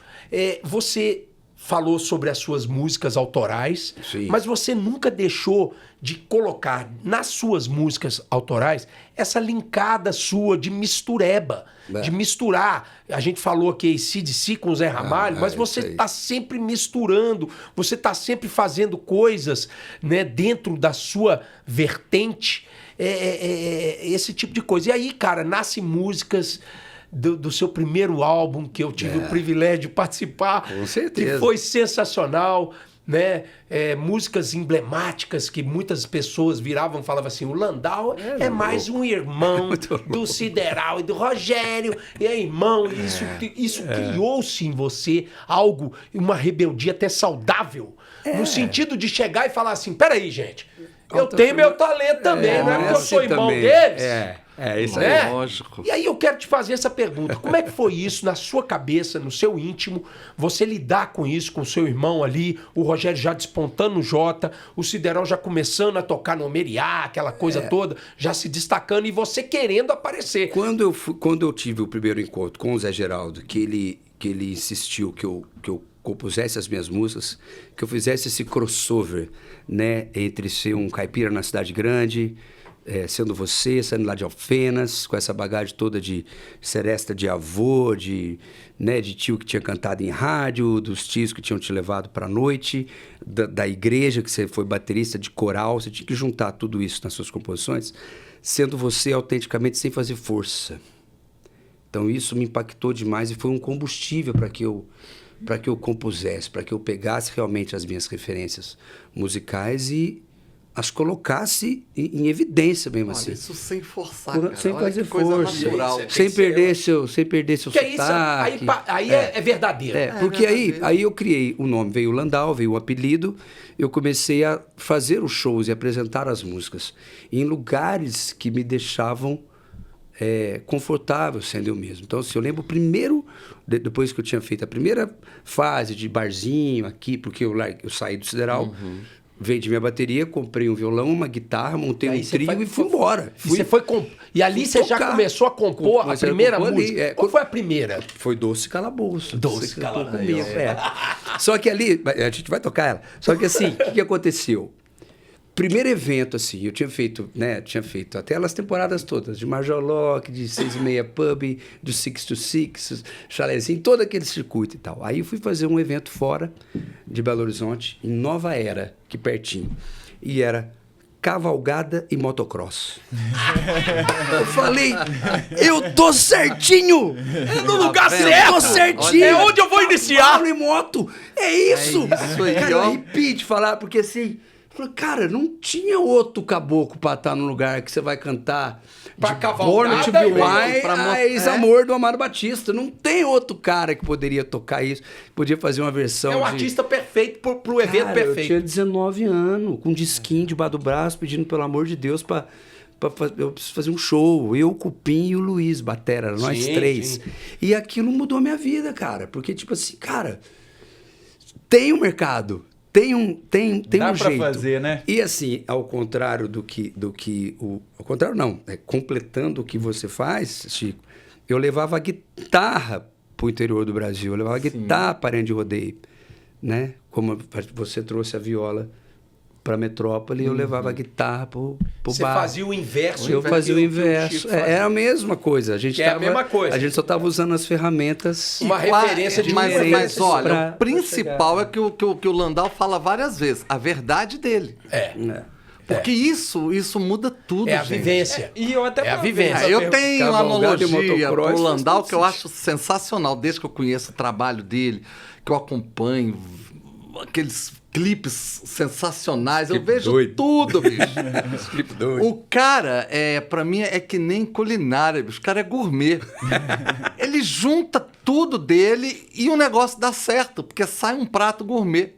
Você falou sobre as suas músicas autorais, mas você nunca deixou de colocar nas suas músicas autorais essa linkada sua de mistureba, de misturar. A gente falou aqui AC/DC com o Zé Ramalho, mas você está sempre misturando, você está sempre fazendo coisas, né, dentro da sua vertente, esse tipo de coisa. E aí, cara, nascem músicas do seu primeiro álbum, que eu tive o privilégio de participar, com certeza, que foi sensacional, né? Músicas emblemáticas que muitas pessoas viravam e falavam assim, o Landau é mais um irmão do Sideral e do Rogério, e é irmão, isso criou-se em você algo, uma rebeldia até saudável, no sentido de chegar e falar assim, peraí, gente, eu tenho meu talento também, não é porque eu sou irmão deles. Isso aí. Lógico. E aí eu quero te fazer essa pergunta. Como é que foi isso na sua cabeça, no seu íntimo, você lidar com isso, com o seu irmão ali, o Rogério já despontando no Jota, o Sideral já começando a tocar no Meriá, aquela coisa toda, já se destacando e você querendo aparecer. Quando eu tive o primeiro encontro com o Zé Geraldo, que ele insistiu que eu compusesse as minhas músicas, que eu fizesse esse crossover, né, entre ser um caipira na cidade grande, sendo você, saindo lá de Alfenas, com essa bagagem toda de seresta de avô, de tio que tinha cantado em rádio, dos tios que tinham te levado para a noite, da igreja, que você foi baterista de coral, você tinha que juntar tudo isso nas suas composições, sendo você autenticamente sem fazer força. Então isso me impactou demais e foi um combustível para que eu compusesse, para que eu pegasse realmente as minhas referências musicais e as colocasse em evidência mesmo. Olha, assim. isso sem forçar, cara. Sem Olha fazer que coisa força. natural. Sem perder seu Que sotaque. aí é verdadeiro. Porque aí eu criei o nome, veio o Landau, veio o apelido, eu comecei a fazer os shows e apresentar as músicas em lugares que me deixavam confortável sendo eu mesmo. Então, assim, eu lembro primeiro, depois que eu tinha feito a primeira fase de barzinho aqui, porque eu saí do Sideral, vendi minha bateria, comprei um violão, uma guitarra, montei um trio e fui embora. E ali você já começou a compor a primeira música. Qual foi a primeira? Foi Doce Calabouço. Doce Calabouço. Só que ali, a gente vai tocar ela. Só que assim, o que aconteceu? Primeiro evento, assim, eu tinha feito até as temporadas todas, de Majoloc, de 6:30 Pub, do 6 to 6, Chalezinho, todo aquele circuito e tal. Aí eu fui fazer um evento fora de Belo Horizonte, em Nova Era, aqui pertinho. E era cavalgada e motocross. Eu falei, eu tô certinho! No lugar certo! Tô certinho! É onde eu vou iniciar! Cavalo e moto! É isso! isso aí, cara, ó. eu arrepio de falar, porque assim... Cara, não tinha outro caboclo pra estar num lugar que você vai cantar pra de cavalgada, Born to Be Wild pra a Ex-Amor do Amado Batista. Não tem outro cara que poderia tocar isso, podia fazer uma versão É o artista perfeito pro evento perfeito. Eu tinha 19 anos, com um disquinho debaixo do braço, pedindo pelo amor de Deus eu preciso fazer um show. Eu, o Cupim e o Luiz Batera, nós três. Sim. E aquilo mudou a minha vida, cara. Porque, tipo assim, cara, tem um mercado. Tem um Dá pra jeito. fazer, né? E assim, ao contrário ao contrário não, completando o que você faz, Chico, eu levava a guitarra pro interior do Brasil, eu levava a guitarra para Andy Rodeio, né? Como você trouxe a viola para Metrópole, eu levava a guitarra pro Você bar. fazia o inverso. Eu fazia o inverso. Chico fazia. Era a mesma coisa. A gente É a mesma coisa. A gente só estava usando as ferramentas. Uma referência de Mas olha, pra- o principal é que o Landau fala várias vezes. A verdade dele. É. Porque isso muda tudo, É a gente. vivência. E eu até É a aproveito vivência. essa Eu pergunta. tenho uma Cavalgada e analogia motocross pro faz Landau todo que eu acho sensacional, desde que eu conheço o trabalho dele, que eu acompanho, aqueles clipes sensacionais, eu Clipe vejo doido. tudo, bicho. Clipe doido. O cara, pra mim, é que nem culinária, bicho. O cara é gourmet. Ele junta tudo dele e o negócio dá certo, porque sai um prato gourmet,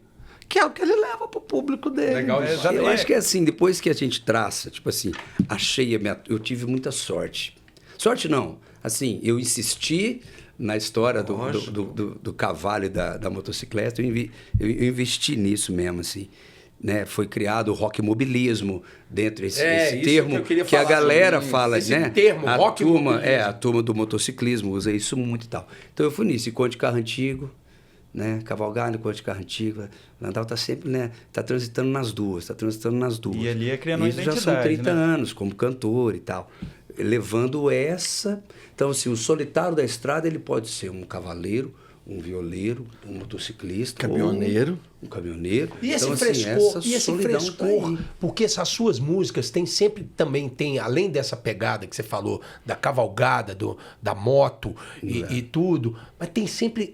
que é o que ele leva pro público dele. Legal demais. Eu acho que é assim, depois que a gente traça, tipo assim, achei eu tive muita sorte. Sorte não, assim, eu insisti na história do cavalo e da motocicleta, eu investi nisso mesmo, assim. Né? Foi criado o rock mobilismo dentro esse isso termo que eu queria que a falar galera sobre fala, esse né? termo, a rock turma, mobilismo. a turma do motociclismo usa isso muito e tal. Então eu fui nisso, encontro de carro antigo, né? Cavalgada, encontro de carro antigo. O Landau tá sempre, né? Tá transitando nas duas. E ali é criando uma Isso já são identidade, 30 né? anos, como cantor e tal. Levando essa... Então, assim, o solitário da estrada, ele pode ser um cavaleiro, um violeiro, um motociclista. Caminhoneiro. Um caminhoneiro. E esse então, frescor, assim, e esse solidão tá frescor, aí. porque essas suas músicas tem sempre também, além dessa pegada que você falou, da cavalgada, da moto e tudo, mas tem sempre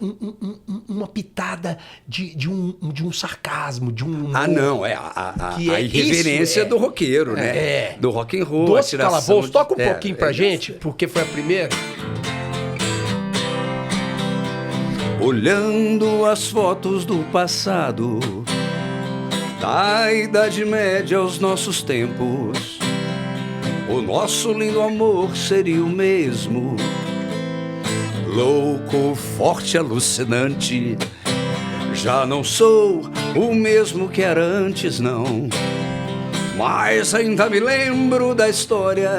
uma pitada de um sarcasmo, de um humor. Ah, não, a Que é irreverência isso, do roqueiro, né? É. Do rock and roll. Doce a tiração Calabouço, de- toca um pouquinho pra é gente, porque foi a primeira. Olhando as fotos do passado, da Idade Média aos nossos tempos, o nosso lindo amor seria o mesmo. Louco, forte, alucinante, já não sou o mesmo que era antes, não. Mas ainda me lembro da história,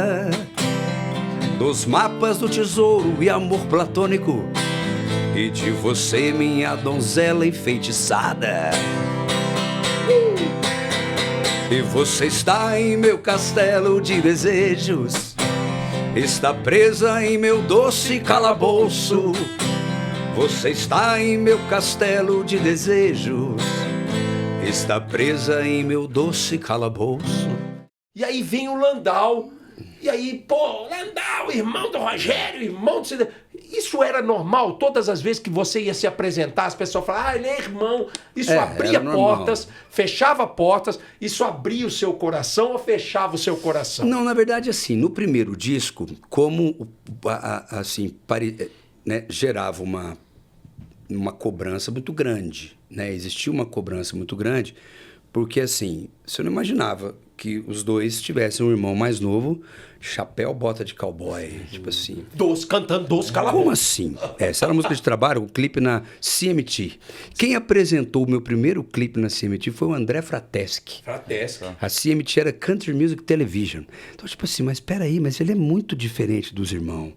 dos mapas do tesouro e amor platônico, e de você, minha donzela enfeitiçada. E você está em meu castelo de desejos, está presa em meu doce calabouço. Você está em meu castelo de desejos, está presa em meu doce calabouço. E aí vem o Landau. E aí, pô, Landau, irmão do Rogério, irmão do CD. Isso era normal? Todas as vezes que você ia se apresentar, as pessoas falavam, ele é irmão. Isso abria era normal. portas, fechava portas. Isso abria o seu coração ou fechava o seu coração? Não, na verdade, assim, no primeiro disco, como assim, né, gerava uma cobrança muito grande, né? Existia uma cobrança muito grande, porque assim, você não imaginava que os dois tivessem um irmão mais novo, chapéu, bota de cowboy, tipo assim. Cantando Doce Calabouço. Como assim? Essa era a música de trabalho, o clipe na CMT. Quem apresentou o meu primeiro clipe na CMT foi o André Frateschi. Frateschi. A CMT era Country Music Television. Então, tipo assim, mas peraí, mas ele é muito diferente dos irmãos.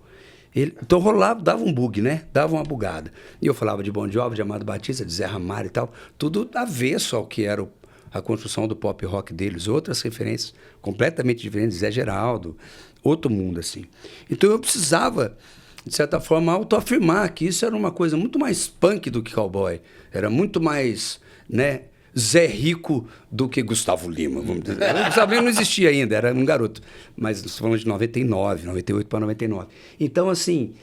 Então rolava, dava um bug, né? Dava uma bugada. E eu falava de Bon Jovi, de Amado Batista, de Zé Ramalho e tal. Tudo avesso ao que era a construção do pop rock deles. Outras referências completamente diferentes. Zé Geraldo, outro mundo, assim. Então eu precisava, de certa forma, autoafirmar que isso era uma coisa muito mais punk do que cowboy. Era muito mais, né, Zé Rico do que Gustavo Lima, vamos dizer. O Gustavo Lima não existia ainda, era um garoto. Mas nós falamos de 99, 98 para 99. Então, assim,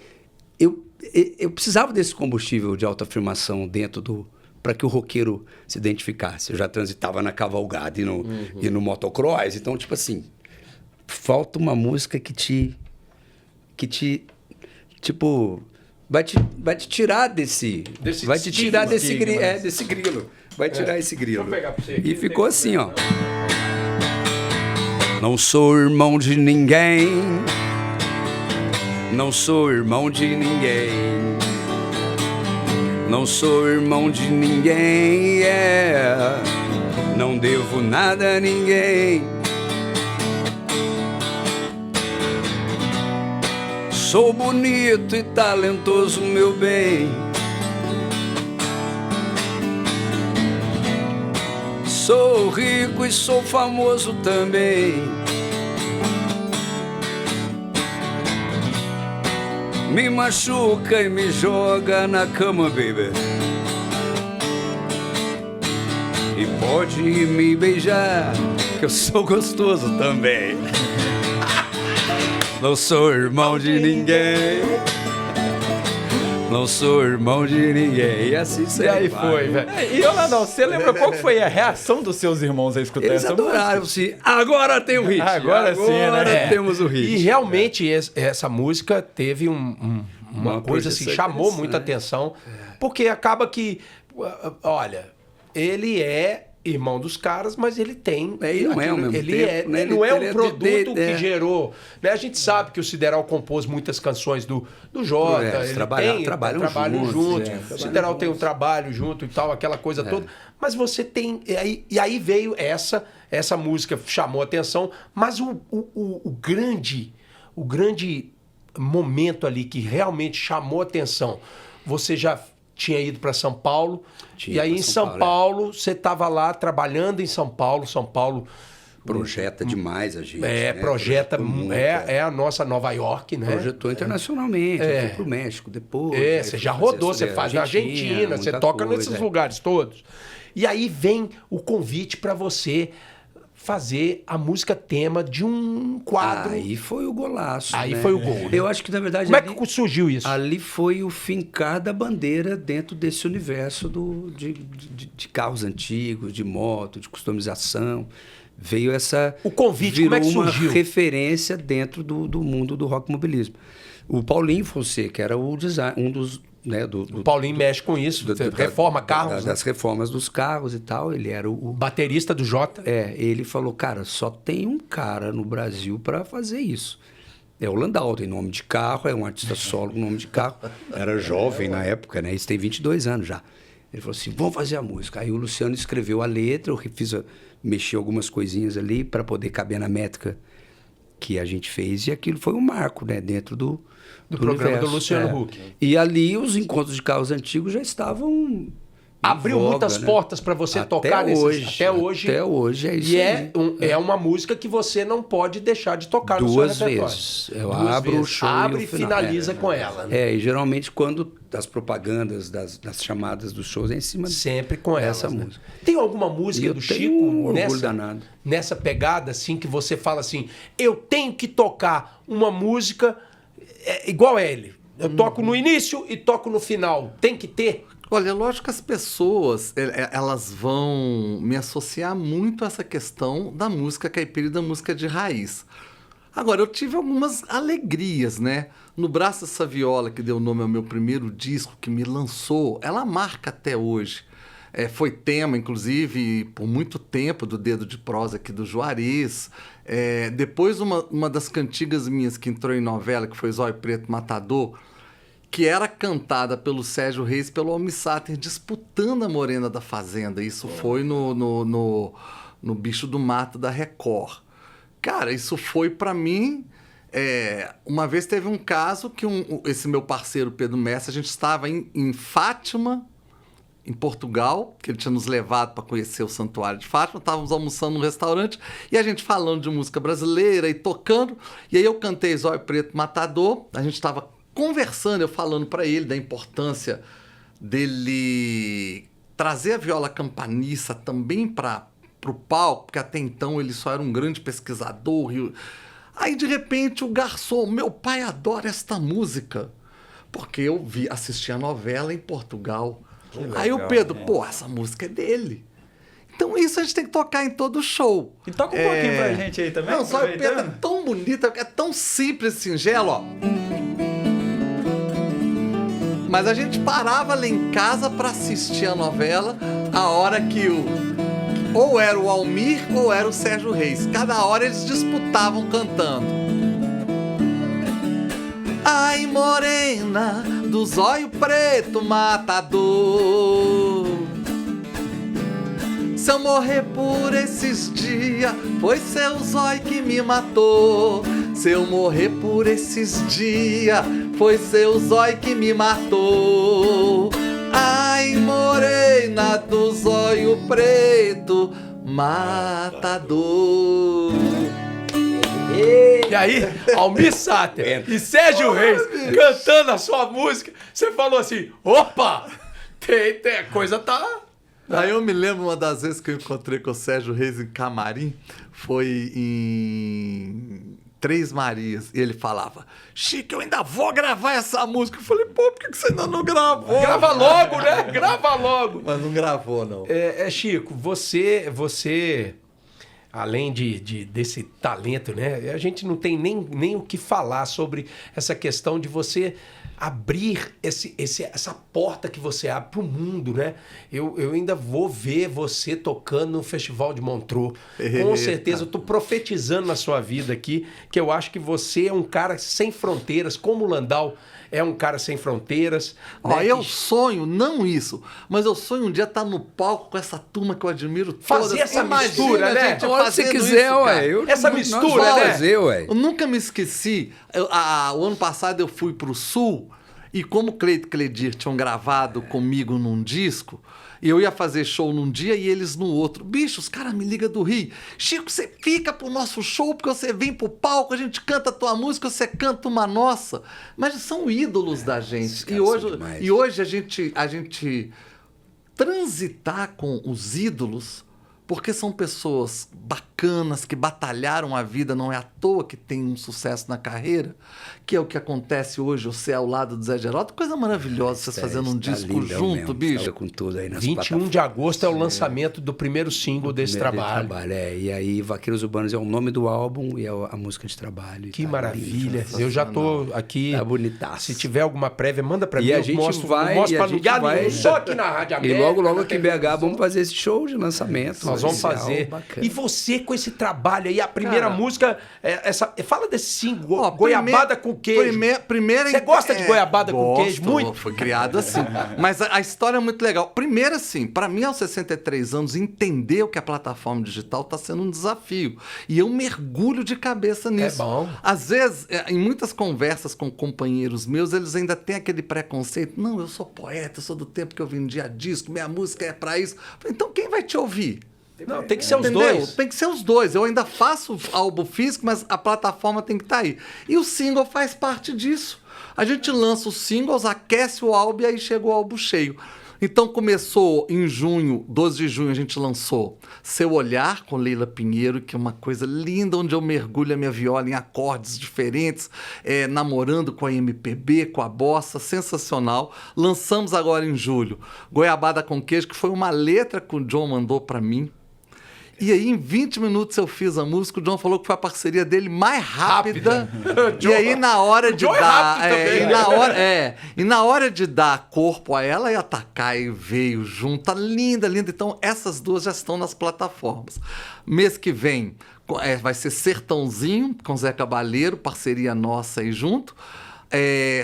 eu precisava desse combustível de autoafirmação dentro para que o roqueiro se identificasse. Eu já transitava na cavalgada e no motocross, então, tipo assim, falta uma música que te tipo, vai te tirar desse vai te tirar desse grilo. Vai tirar esse grilo. Deixa eu pegar pra você aqui, E ficou não assim, tem ó. Não sou irmão de ninguém. Não sou irmão de ninguém. Não sou irmão de ninguém. Não devo nada a ninguém. Sou bonito e talentoso, meu bem. Sou rico e sou famoso também. Me machuca e me joga na cama, baby. E pode me beijar, que eu sou gostoso também. Não sou irmão de ninguém. Não sou irmão de ninguém. E assim E aí foi, velho. E Landão, você lembra qual foi a reação dos seus irmãos a escutar Eles essa adoraram, sim. Agora tem o hit. Agora sim, né? Agora temos o hit. E realmente essa música teve uma coisa assim, chamou muita atenção, porque acaba que, olha, ele é irmão dos caras, mas ele tem... Ele não é ao mesmo tempo, né? Não é Ele um é produto que gerou... Né? A gente sabe que o Sideral compôs muitas canções do Jota. Eles trabalham juntos. juntos. O Sideral tem um trabalho junto e tal, aquela coisa toda. Mas você tem... E aí veio essa música, chamou atenção, mas o grande momento ali que realmente chamou atenção, você já tinha ido para São Paulo, e aí em São Paulo, você estava lá trabalhando em São Paulo. Projeta demais a gente. Projeta muito. É a nossa Nova York, né? Projetou internacionalmente, foi pro México depois. Você já rodou, você faz na Argentina, você toca nesses lugares todos. E aí vem o convite para você fazer a música tema de um quadro. Aí foi o golaço. Aí né? foi o gol. Né? Eu acho que, na verdade... Como é que surgiu isso? Ali foi o fincar da bandeira dentro desse universo de carros antigos, de moto, de customização. Veio essa... O convite, como é que surgiu? Virou uma referência dentro do mundo do rock mobilismo. O Paulinho Fonseca era o design, um dos... Né, o Paulinho mexe com isso, reforma carros. Das reformas dos carros e tal. Ele era o baterista do Jota. Ele falou, cara, só tem um cara no Brasil para fazer isso. É o Landau, tem nome de carro, é um artista solo com nome de carro. Era jovem na época, né? Isso tem 22 anos já. Ele falou assim, vamos fazer a música. Aí o Luciano escreveu a letra, eu mexi algumas coisinhas ali para poder caber na métrica que a gente fez. E aquilo foi um marco, né? Dentro do programa universo, do Luciano Huck. E ali os encontros de carros antigos já estavam... Abriu voga, muitas portas para você tocar nesses... Até hoje. Até hoje, é isso e aí. É uma música que você não pode deixar de tocar no seu repertório. Vezes. Eu abro o show abre e finaliza com ela. Né? E geralmente quando das propagandas, das chamadas dos shows, é em cima sempre com essa né? música. Tem alguma música do Chico nessa pegada assim que você fala assim, eu tenho que tocar uma música igual a ele. Eu toco no início e toco no final. Tem que ter? Olha, lógico que as pessoas elas vão me associar muito a essa questão da música caipira e da música de raiz. Agora, eu tive algumas alegrias, né? No Braço dessa Viola, que deu nome ao meu primeiro disco, que me lançou, ela marca até hoje. Foi tema, inclusive, por muito tempo, do Dedo de Prosa aqui do Juarez. Depois, uma das cantigas minhas que entrou em novela, que foi Zóio Preto Matador, que era cantada pelo Sérgio Reis e pelo Almir Sater, disputando a Morena da Fazenda. Isso foi no Bicho do Mato da Record. Cara, isso foi para mim... uma vez teve um caso que esse meu parceiro Pedro Messi, a gente estava em Fátima, em Portugal, que ele tinha nos levado para conhecer o Santuário de Fátima. Estávamos almoçando num restaurante e a gente falando de música brasileira e tocando. E aí eu cantei Zóio Preto Matador. A gente estava conversando, eu falando para ele da importância dele trazer a viola campaniça também para o palco, porque até então ele só era um grande pesquisador. Aí, de repente, o garçom, meu pai adora esta música, porque eu assisti a novela em Portugal. Legal, aí o Pedro, essa música é dele. Então isso a gente tem que tocar em todo show. E toca um pouquinho pra gente aí também. Não, só o Pedro é tão bonito, é tão simples e singelo, ó. Mas a gente parava lá em casa para assistir a novela a hora que ou era o Almir ou era o Sérgio Reis. Cada hora eles disputavam cantando. Ai, morena do zóio preto matador, se eu morrer por esses dias, foi seu zóio que me matou. Se eu morrer por esses dias, foi seu zóio que me matou. Ai, morena do zóio preto matador. E aí, Almir Sater e Sérgio Reis cantando a sua música, você falou assim, opa, a coisa tá... Aí eu me lembro uma das vezes que eu encontrei com o Sérgio Reis em camarim, foi em Três Marias, e ele falava, Chico, eu ainda vou gravar essa música. Eu falei, pô, por que você ainda não gravou? Grava logo, né? Grava logo. Mas não gravou, não. Chico, você além desse talento, né? A gente não tem nem o que falar sobre essa questão de você abrir essa porta que você abre para o mundo, né? Eu ainda vou ver você tocando no Festival de Montreux. Com certeza, eu tô profetizando na sua vida aqui, que eu acho que você é um cara sem fronteiras, como o Landau é um cara sem fronteiras. Ó, eu sonho, não isso, mas eu sonho um dia estar no palco com essa turma que eu admiro toda. Fazer essa mistura, né? Gente, Olha, se quiser, ué. Essa mistura, né? Fazer, ué. Eu nunca me esqueci. O ano passado eu fui pro Sul e como Cleito e Cledir tinham gravado comigo num disco, eu ia fazer show num dia e eles no outro. Bicho, os caras me ligam do Rio. Chico, você fica pro nosso show porque você vem pro palco, a gente canta a tua música, você canta uma nossa. Mas são ídolos da gente. E hoje a gente transitar com os ídolos, porque são pessoas bacanas, que batalharam a vida, não é à toa que tem um sucesso na carreira, que é o que acontece hoje, você ao lado do Zé Geraldo, coisa maravilhosa, vocês fazendo um disco junto, mesmo, bicho. Com tudo aí nas 21 de agosto é o lançamento do primeiro single desse trabalho. E aí, Vaqueiros Urbanos é o nome do álbum e é a música de trabalho. Que maravilha. Eu já tô aqui. Tá bonitaço. Se tiver alguma prévia, manda pra mim. E a gente vai, só aqui na Rádio América. E logo aqui em BH vamos fazer esse show de lançamento. Nós vamos fazer. Bacana. E você com esse trabalho aí, a primeira Cara, música, fala desse single, goiabada com queijo. Você gosta de goiabada com queijo? Muito? Foi criado assim. Mas a história é muito legal. Primeiro assim, para mim aos 63 anos, entender o que a plataforma digital está sendo um desafio. E eu mergulho de cabeça nisso. É bom. Às vezes, em muitas conversas com companheiros meus, eles ainda têm aquele preconceito. Não, eu sou poeta, eu sou do tempo que eu vendia disco, minha música é para isso. Então quem vai te ouvir? Não, tem que ser os dois. Tem que ser os dois. Eu ainda faço álbum físico, mas a plataforma tem que estar aí. E o single faz parte disso. A gente lança os singles, aquece o álbum e aí chega o álbum cheio. Então começou em junho, 12 de junho, a gente lançou Seu Olhar, com Leila Pinheiro, que é uma coisa linda, onde eu mergulho a minha viola em acordes diferentes, namorando com a MPB, com a bossa, sensacional. Lançamos agora em julho Goiabada com Queijo, que foi uma letra que o John mandou para mim. E aí, em 20 minutos eu fiz a música, o John falou que foi a parceria dele mais rápida. E aí, na hora de dar... E na hora de dar corpo a ela, e atacar e veio junto. Tá linda, linda. Então, essas duas já estão nas plataformas. Mês que vem vai ser Sertãozinho, com Zé Cabaleiro, parceria nossa aí junto.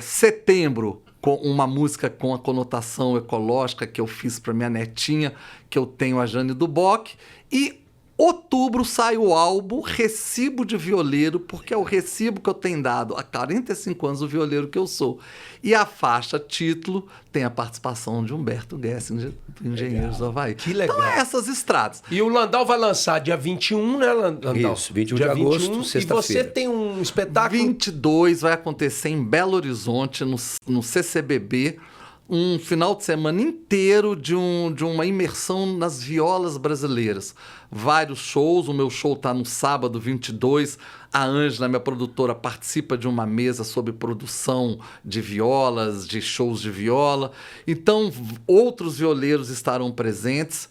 Setembro, com uma música com a conotação ecológica que eu fiz para minha netinha, que eu tenho a Jane Duboc. E outubro sai o álbum Recibo de Violeiro, porque é o recibo que eu tenho dado há 45 anos o violeiro que eu sou. E a faixa título tem a participação de Humberto Gessinger, do Engenheiros do Havaí. Que legal. Então é essas estradas. E o Landau vai lançar dia 21, né, Landau? Isso, 21 de agosto, sexta-feira. E você tem um espetáculo... 22 vai acontecer em Belo Horizonte, no CCBB, um final de semana inteiro de uma imersão nas violas brasileiras. Vários shows, o meu show está no sábado 22, a Ângela, minha produtora, participa de uma mesa sobre produção de violas, de shows de viola. Então, outros violeiros estarão presentes.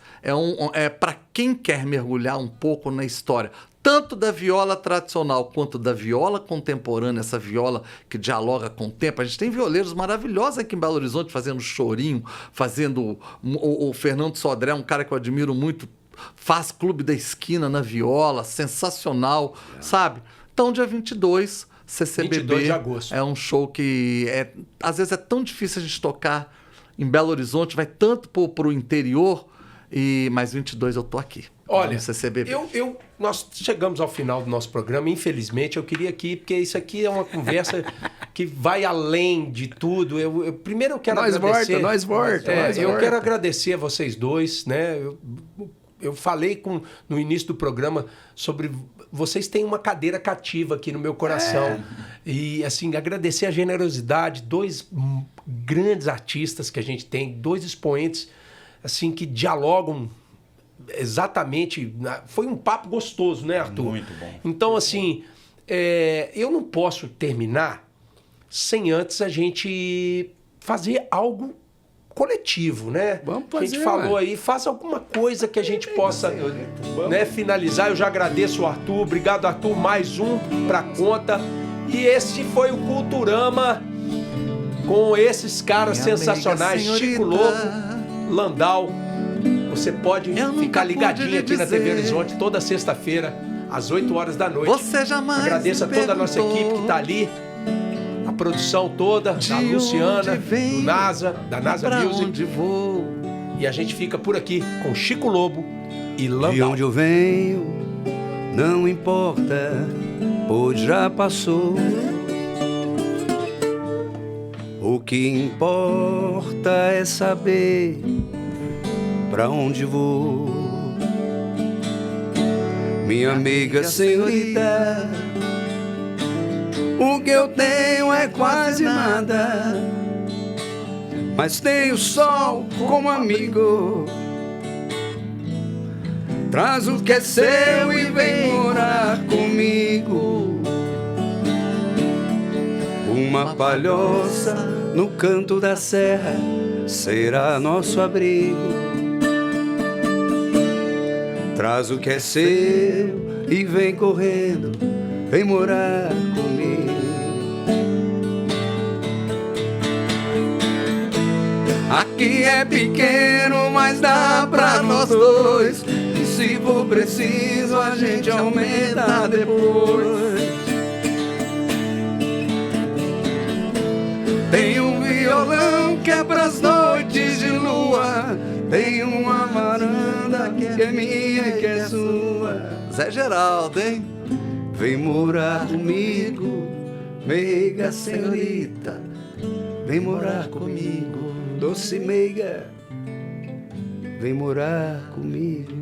É para quem quer mergulhar um pouco na história, tanto da viola tradicional quanto da viola contemporânea, essa viola que dialoga com o tempo. A gente tem violeiros maravilhosos aqui em Belo Horizonte, fazendo chorinho, fazendo... O Fernando Sodré, um cara que eu admiro muito, faz Clube da Esquina na viola, sensacional, sabe? Então, dia 22, CCBB, 22 de agosto. É um show que às vezes é tão difícil a gente tocar em Belo Horizonte, vai tanto pro interior, mas 22 eu tô aqui. Olha, CCBB. Nós chegamos ao final do nosso programa, infelizmente, eu queria aqui, porque isso aqui é uma conversa que vai além de tudo. Primeiro eu quero agradecer... Nós volta. Eu quero agradecer a vocês dois, né? Eu falei no início do programa sobre... Vocês têm uma cadeira cativa aqui no meu coração. E, assim, agradecer a generosidade, 2 grandes artistas que a gente tem, 2 expoentes, assim, que dialogam exatamente... Foi um papo gostoso, né, Arthur? Muito bom. Então, assim, eu não posso terminar sem antes a gente fazer algo coletivo, né? Vamos fazer, a gente falou aí, faça alguma coisa que a gente possa, né, finalizar. Eu já agradeço o Arthur. Obrigado, Arthur. Mais um pra conta. E esse foi o Culturama com esses caras sensacionais. Chico Lobo, Landau. Você pode ficar ligadinho aqui na TV Horizonte toda sexta-feira, às 8 horas da noite. Você jamais agradeço a toda a nossa equipe que tá ali. A produção toda, da Luciana, do NASA, da NASA Music. E a gente fica por aqui com Chico Lobo e Landau. De onde eu venho, não importa, pois já passou. O que importa é saber pra onde vou. Minha amiga senhorita, o que eu tenho é quase nada, mas tenho sol como amigo. Traz o que é seu e vem morar comigo. Uma palhoça no canto da serra será nosso abrigo. Traz o que é seu e vem correndo, vem morar comigo. Aqui é pequeno, mas dá pra nós dois. E se for preciso, a gente aumenta depois. Tem um violão que é pras noites de lua. Tem uma varanda que é minha e que é sua. Zé Geraldo, hein? Vem morar comigo, meiga senhorita. Vem morar comigo, doce meiga. Vem morar comigo.